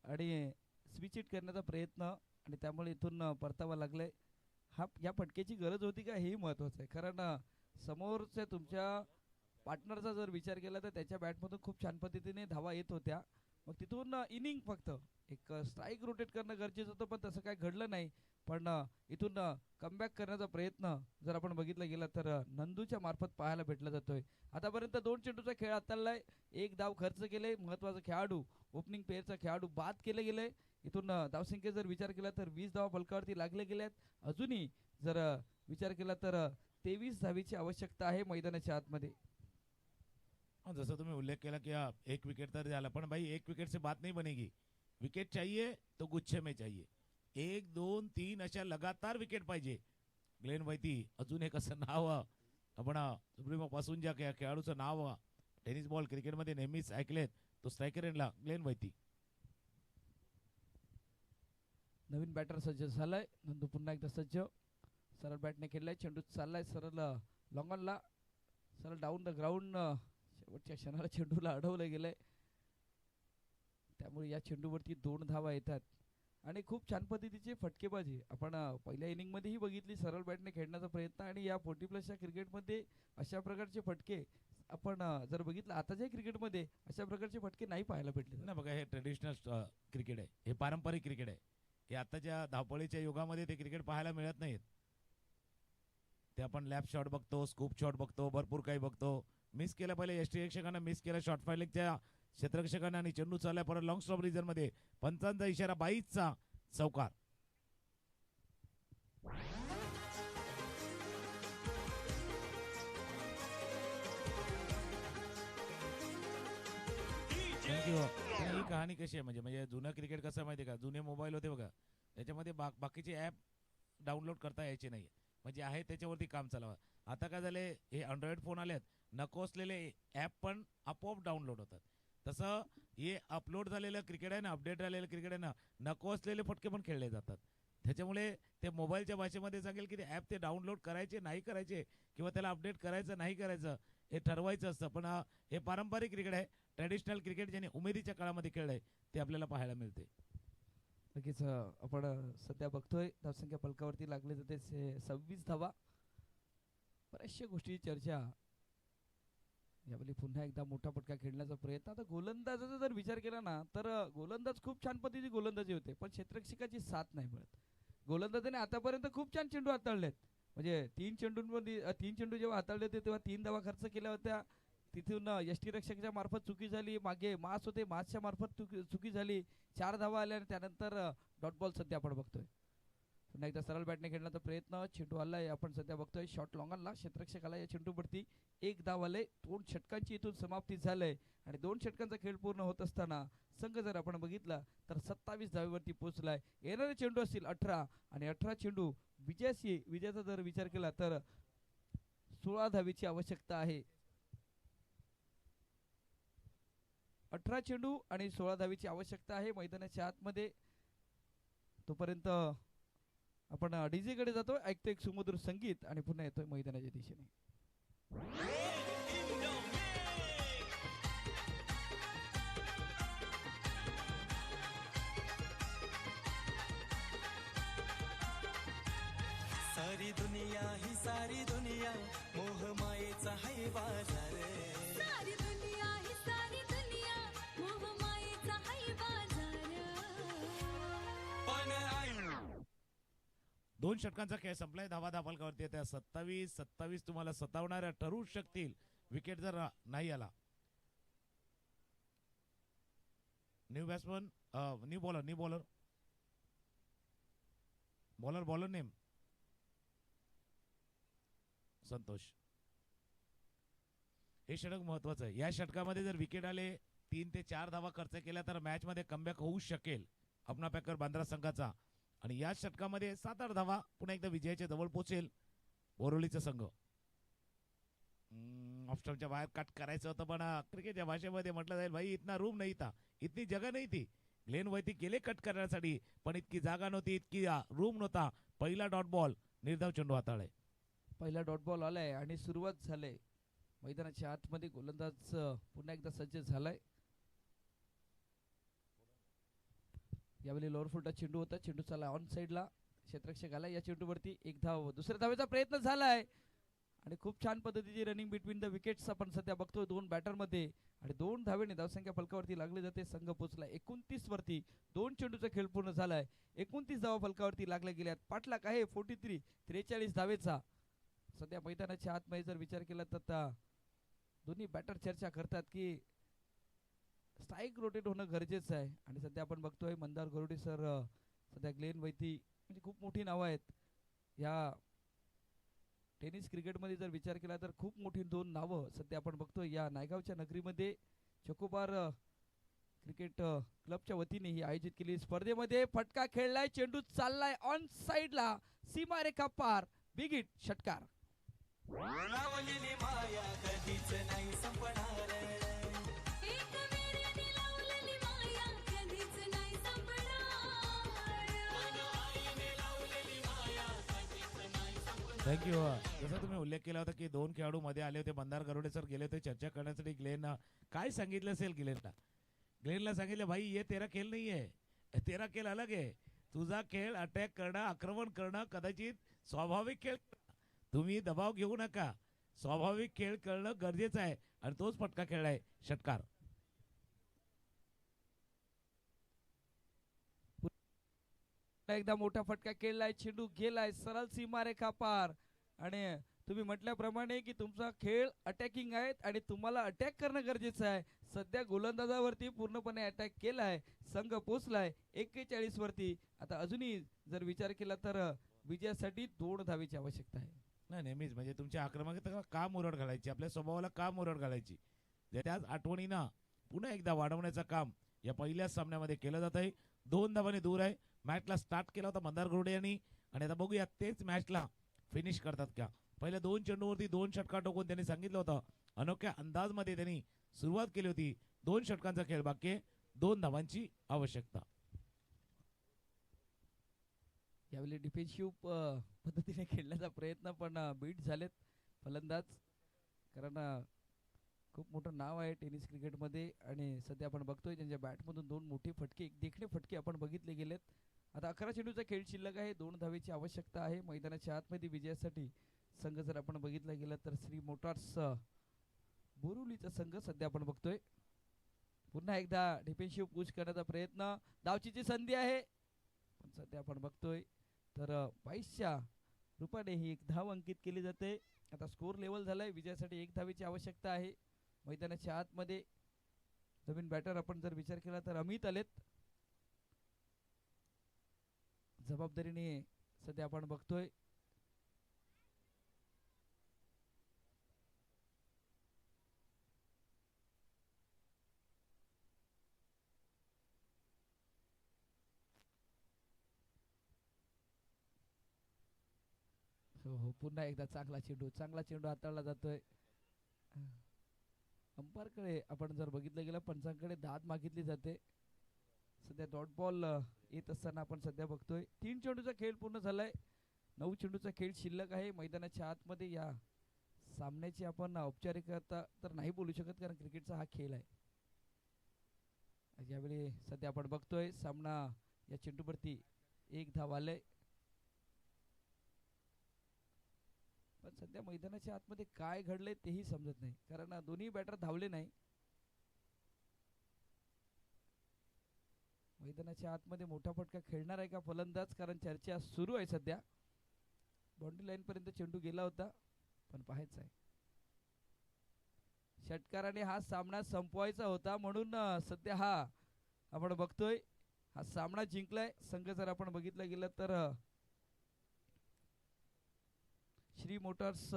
आणि स्विच हिट करण्याचा प्रयत्न आणि त्यामुळे इथून परतावा लागलाय. या फटकेची गरज होती का हेही महत्त्वाचं आहे, कारण समोरच्या तुमच्या पार्टनरचा जर विचार केला तर त्याच्या बॅटमधून खूप छान पद्धतीने धावा येत होत्या. मग तिथून इनिंग फक्त एक स्ट्राईक रोटेट करणं गरजेचं होतं, पण तसं काय घडलं नाही. पण इथून कमबॅक करण्याचा प्रयत्न जर आपण बघितला गेला तर नंदूच्या मार्फत पाहायला भेटला जातोय. आतापर्यंत 2 चेंडूचा खेळ हाताळलाय, 1 धाव खर्च केले. महत्त्वाचा खेळाडू, ओपनिंग पेअरचा खेळाडू बाद केले गेले. इथून धावसंख्येत जर विचार केला तर 20 धावा फलकावरती लागले गेल्यात. अजूनही जर विचार केला तर 23 धावीची आवश्यकता आहे मैदानाच्या आतमध्ये. जसं तुम्ही उल्लेख केला की एक विकेट तर झाला, पण भाई एक विकेट से बात नहीं बनेगी. विकेट चाहिए तो गुच्छे में चाहिए. 1 2 3 अशा लगातार विकेट पाहिजे. ग्लेन वैती अजून एक असं नाव आपण सुप्रीमो पासून ज्या खेळाडूचं नाव टेनिस बॉल क्रिकेटमध्ये नेहमीच ऐकलेत, तो स्ट्रायकर एंडला ग्लेन वैती. नवीन बॅटर सज्ज झालाय. नंदू पुन्हा एकदा सज्ज. सरळ बॅटने खेळलाय. चेंडू चाललाय सरळ लॉंग ऑनला, सरळ डाऊन द ग्राउंड. शेवटच्या क्षणाला चेंडूला अडवलं गेलंय, त्यामुळे या चेंडूवरती 2 धावा येतात आणि खूप छान पद्धतीची फटकेबाजी आपण पहिल्या इनिंगमध्येही बघितली. सरळ बॅटने खेळण्याचा प्रयत्न आणि या 40+ क्रिकेटमध्ये अशा प्रकारचे फटके आपण जर बघितलं आताच्या क्रिकेटमध्ये अशा प्रकारचे फटके नाही पाहायला भेटले. ना बघा, हे ट्रेडिशनल क्रिकेट आहे, हे पारंपरिक क्रिकेट आहे. हे आताच्या धावपळीच्या युगामध्ये ते क्रिकेट पाहायला मिळत नाहीत. ते आपण लॅप शॉट बघतो, स्कूप शॉट बघतो, भरपूर काही बघतो. मिस केलं पहिले यष्टीरक्षकांना, मिस केलं शॉर्ट फायलिंगच्या क्षेत्ररक्षकांना आणि चेंडू चाललाय परत लॉंग स्टॉप रिझन मध्ये. पंचांचा इशारा, 22चा चौकार. ही कहाणी कशी आहे म्हणजे जुनं क्रिकेट कसं माहिती आहे का, जुने मोबाईल होते बघा, त्याच्यामध्ये बाकीचे ॲप डाउनलोड करता यायचे नाही, म्हणजे आहे त्याच्यावरती काम चालवा. आता काय झाले, हे अँड्रॉइड फोन आलेत, नको असलेले ॲप पण आपोआप डाउनलोड होतात. तसं हे अपलोड झालेलं क्रिकेट आहे ना, अपडेट झालेलं क्रिकेट आहे ना, नको असलेले फटके पण खेळले जातात. त्याच्यामुळे ते मोबाईलच्या भाषेमध्ये सांगेल की ते ॲप ते डाउनलोड करायचे नाही करायचे किंवा त्याला अपडेट करायचं नाही करायचं हे ठरवायचं असतं. पण हे पारंपरिक क्रिकेट आहे, ट्रॅडिशनल क्रिकेट ज्याने उमेदीच्या काळामध्ये खेळलंय ते आपल्याला पाहायला मिळते. नक्कीच आपण सध्या बघतोय धावसंख्या फलकावरती लागले जाते 26 धावा. बऱ्याचशा गोष्टीची चर्चा. यावेळी पुन्हा एकदा मोठा फटका खेळण्याचा प्रयत्न. आता गोलंदाजाचा जर विचार केला ना तर गोलंदाज खूप छान पद्धतीची गोलंदाजी होते, पण क्षेत्ररक्षकाची साथ नाही मिळत. गोलंदाजाने आतापर्यंत खूप छान चेंडू हाताळलेत, म्हणजे 3 चेंडू जेव्हा हाताळले होते तेव्हा 3 धावा खर्च केल्या होत्या. तिथून यष्टीरक्षकाच्या मार्फत चुकी झाली, मागे मास होते, मासच्या मार्फत चुकी झाली, 4 धावा आल्या आणि त्यानंतर डॉट बॉल सध्या आपण बघतोय. पुन्हा एकदा सरळ बॅटने खेळण्याचा प्रयत्न. चेंडू आलाय, आपण सध्या बघतोय शॉर्ट लॉंगनला. क्षेत्ररक्षकाला या चेंडूवरती 1 धाव आले. 2 षटकांची इथून समाप्ती झालंय आणि 2 षटकांचा खेळ पूर्ण होत असताना संघ जर आपण बघितला तर 27 धावेवरती पोहोचलाय. येणारे चेंडू असतील 18 आणि 18 चेंडू विजयाचा जर विचार केला तर 16 धावेची आवश्यकता आहे. 18 चेंडू आणि 16 धावेची आवश्यकता आहे मैदानाच्या आतमध्ये. तोपर्यंत आपण डीजे कडे जातोय, ऐकतोय एक सुमधुर संगीत आणि पुन्हा येतोय मैदानाच्या दिशेने. सारी दुनिया ही सारी दुनिया मोह मायेचा है बाजार. सारी दुनिया ही सारी दुनिया मोह मायेचा है बाजार. पण 2 षटकांचा खेळ संपलाय. धावा फलकावरती येत्या 27 तुम्हाला सतावणाऱ्या ठरू शकतील विकेट जर नाही आला. New batsman, new bowler name Santosh. हे षटक महत्वाचं आहे. या षटकामध्ये जर विकेट आले 3 ते 4 धावा खर्च केल्या तर मॅच मध्ये कमबॅक होऊ शकेल अपना पॅकर बांद्रा संघाचा. आणि या षटकामध्ये 7-8 धावा पुन्हा एकदा विजयाच्या जवळ पोहोचेल बोरोलीचा संघ. ऑफस्टॉपच्या बाहेर कट करायचं होतं पण क्रिकेटच्या भाषेमध्ये म्हटलं जाईल भाई इतना रूम नाही था, इतनी जगह नाही थी. ग्लेन वैती गेले कट करण्यासाठी पण इतकी जागा नव्हती, इतकी रूम नव्हता. पहिला डॉट बॉल निर्धाव चेंडू हाताळले. पहिला डॉट बॉल आलाय आणि सुरुवात झाले. मैदानाच्या आतमध्ये गोलंदाज पुन्हा एकदा सज्ज झालाय. यावेळी लोअर फुलटा चेंडू होता, चेंडू चालला ऑन साइडला, क्षेत्ररक्षक आला या चेंडूवरती. एक धाव, दुसऱ्या धावेचा प्रयत्न झालाय आणि खूप छान पद्धतीची रनिंग बिटवीन द विकेट्स आपण सध्या बघतोय दोन बॅटर मध्ये. आणि 2 धावेने धावसंख्या फलकावरती लागली जाते. संघ पोचला 29 वरती. 2 चेंडूचा खेळ पूर्ण झालाय. 29 धावा फलकावरती लागल्या गेल्यात. पाठलाग आहे 43 धावेचा. सध्या मैदानाच्या आतमध्ये जर विचार केला तर दोन्ही बॅटर चर्चा करतात की स्ट्राईक रोटेट होणं गरजेचं आहे. आणि सध्या आपण बघतोय मंदार गरुडे सर, सध्या ग्लेन वैती, म्हणजे खूप मोठी नावं आहेत या टेनिस क्रिकेटमध्ये. जर विचार केला तर खूप मोठी 2 नावं सध्या आपण बघतोय या नायगावच्या नगरीमध्ये. चोकोबार क्रिकेट क्लबच्या वतीने ही आयोजित केलेली स्पर्धेमध्ये फटका खेळलाय, चेंडू चाललाय ऑन साइडला, सीमारेखा पार, बिग हिट, षटकार. लावलेली माया कधीच नाही संपणार. एक वेळेने लावलेली माया कधीच नाही संपणार. थँक्यू. जसं तुम्ही उल्लेख केला होता की 2 खेळाडू मध्ये आले होते, मंदार गरुडे सर गेले होते चर्चा करण्यासाठी. ग्लेन काय सांगितलं असेल ग्लेनला सांगितलं भाई ये तेरा खेळ नाही आहे, तेरा खेळ अलग आहे. तुझा खेळ अटॅक करणं, आक्रमण करणं कदाचित स्वाभाविक खेळ. तुम्ही दबाव घेऊ नका, स्वाभाविक खेळ करणं गरजेचं आहे. आणि तोच फटका खेळलाय, षटकार. एकदा मोठा फटका खेळलाय, चेंडू गेलाय सरळ सीमारेखा पार. आणि तुम्ही म्हटल्याप्रमाणे की तुमचा खेळ अटॅकिंग आहे आणि तुम्हाला अटॅक करणं गरजेचं आहे. सध्या गोलंदाजावरती पूर्णपणे अटॅक केलाय, संघ पोचलाय 41 वरती. आता अजूनही जर विचार केला तर विजयासाठी 2 धावेची आवश्यकता आहे. नाही, नेहमीच म्हणजे तुमच्या आक्रमकतेला का मुरड घालायची, आपल्या स्वभावाला का मुरड घालायची, त्याच आठवणीनं पुन्हा एकदा वाढवण्याचं काम या पहिल्याच सामन्यामध्ये केलं जात आहे. 2 धावांनी दूर आहे. मॅचला स्टार्ट केला होता मंदार गरुडे यांनी आणि आता बघूया तेच मॅचला फिनिश करतात का. पहिल्या 2 चेंडूवरती 2 षटका टोकून त्यांनी सांगितलं होतं, अनोख्या अंदाजमध्ये त्यांनी सुरुवात केली होती. 2 षटकांचा खेळ बाकी आहे, 2 धावांची आवश्यकता. यावेळी डिफेन्सिव्ह पद्धतीने खेळण्याचा प्रयत्न पण बीट झालेत फलंदाज. कारण खूप मोठं नाव आहे टेनिस क्रिकेटमध्ये आणि सध्या आपण बघतोय त्यांच्या बॅटमधून 2 मोठे फटके, देखणे फटके आपण बघितले गेलेत. आता 11 चेंडूचा खेळ शिल्लक आहे, 2 धावेची आवश्यकता आहे मैदानाच्या आतमध्ये विजयासाठी. संघ जर आपण बघितला गेला तर श्री मोटार्स बोरिवलीचा संघ सध्या आपण बघतोय. पुन्हा एकदा डिफेन्सिव्ह पुश करण्याचा प्रयत्न, धावचीची संधी आहे पण सध्या आपण बघतोय तर 22च्या रूपाने ही 1 धाव अंकित केली जाते. आता स्कोर लेवल झालाय, विजयासाठी 1 धावेची आवश्यकता आहे. मैदानाच्या आतमध्ये नवीन बॅटर आपण जर विचार केला तर अमित आलेत. जबाबदारीने सध्या आपण बघतोय हो, पुन्हा एकदा चांगला चेंडू हाताळला जातोय. अंपायरकडे आपण जर बघितलं गेलं, पंचांकडे दाद मागितली जाते. सध्या डॉट बॉल येत असताना आपण सध्या बघतोय 3 चेंडूचा खेळ पूर्ण झालाय, 9 चेंडूचा खेळ शिल्लक आहे मैदानाच्या आतमध्ये. या सामन्याची आपण औपचारिकता तर नाही बोलू शकत कारण क्रिकेटचा हा खेळ आहे. यावेळी सध्या आपण बघतोय सामना या चेंडूवरती 1 धाव आले. पण सध्या मैदानाच्या आतमध्ये काय घडले तेही समजत नाही कारण दोन्ही बॅटर धावले नाही. मैदानाच्या आतमध्ये मोठा फटका खेळणार आहे का फलंदाज, कारण चर्चा सुरू आहे सध्या. बाउंड्री लाईन पर्यंत चेंडू गेला होता पण पाहायचा आहे. षटकाराने हा सामना संपवायचा होता म्हणून सध्या हा आपण बघतोय हा सामना जिंकलाय संघ. जर आपण बघितलं गेलं तर श्री मोटर्स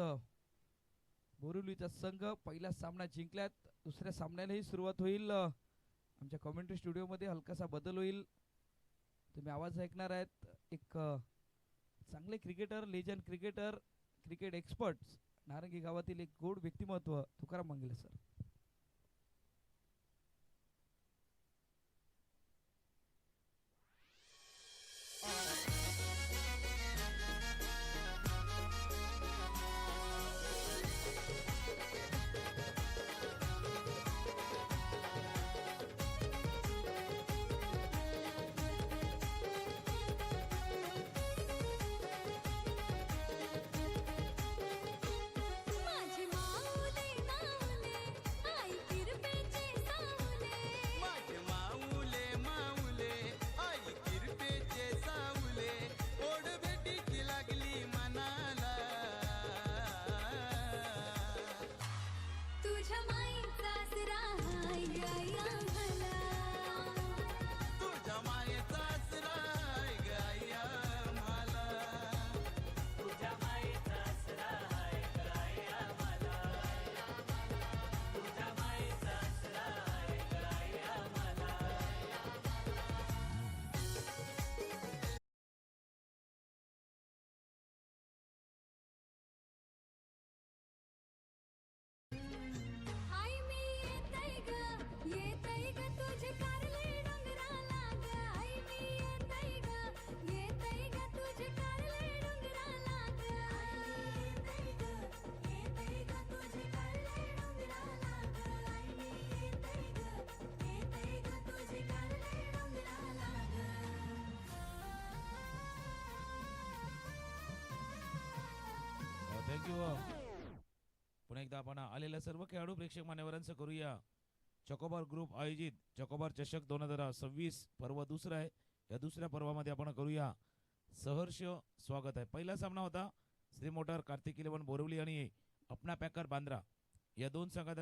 बोरिवलीचा संघ पहिला सामना जिंकल्यात. दुसऱ्या सामन्यालाही सुरुवात होईल आमच्या कॉमेंट्री स्टुडिओमध्ये हलकासा बदल होईल. तुम्ही आवाज ऐकणार आहेत. एक चांगले cricketer, legend cricketer, cricket experts, नारंगी गावातील एक गोड व्यक्तिमत्व तुकाराम मंगले सर. माझे माऊले नाऊले आई किरपेचे सावले माझे माऊले माऊले आई किरपेचे सावले ओढ भेटीची लागली मनाला तुझ्या माईचा आसरा हाय गाय आम्हाला तुझ्या मायेचा आसरा आहे ग आई आम्हाला तुझ्या मायेचा आसरा आहे ग आई आम्हाला तुझ्या मायेचा आसरा आहे ग आई आम्हाला आई मी येतय ग तुझे कारले डोंगराला ग आई मी येतय ग तुझे कारले डोंगराला ग आई मी येतय ग तुझे कारले डोंगराला ग आई मी येतय ग तुझे कारले डोंगराला ग. थँक्यू. पुन्हा एकदा आपण आलेल्या सर्व खेळाडू प्रेक्षक मान्यवरांचं करूया चकोबार ग्रुप आयोजित चकोबार चषक 2026 पर्व दुसरं आहे. या दुसऱ्या पर्वामध्ये आपण करूया सहर्ष स्वागत आहे. पहिला सामना होता श्री मोटर कार्तिक 11 बोरिवली आणि अपना पॅकर बांद्रा या दोन संघादरम्यान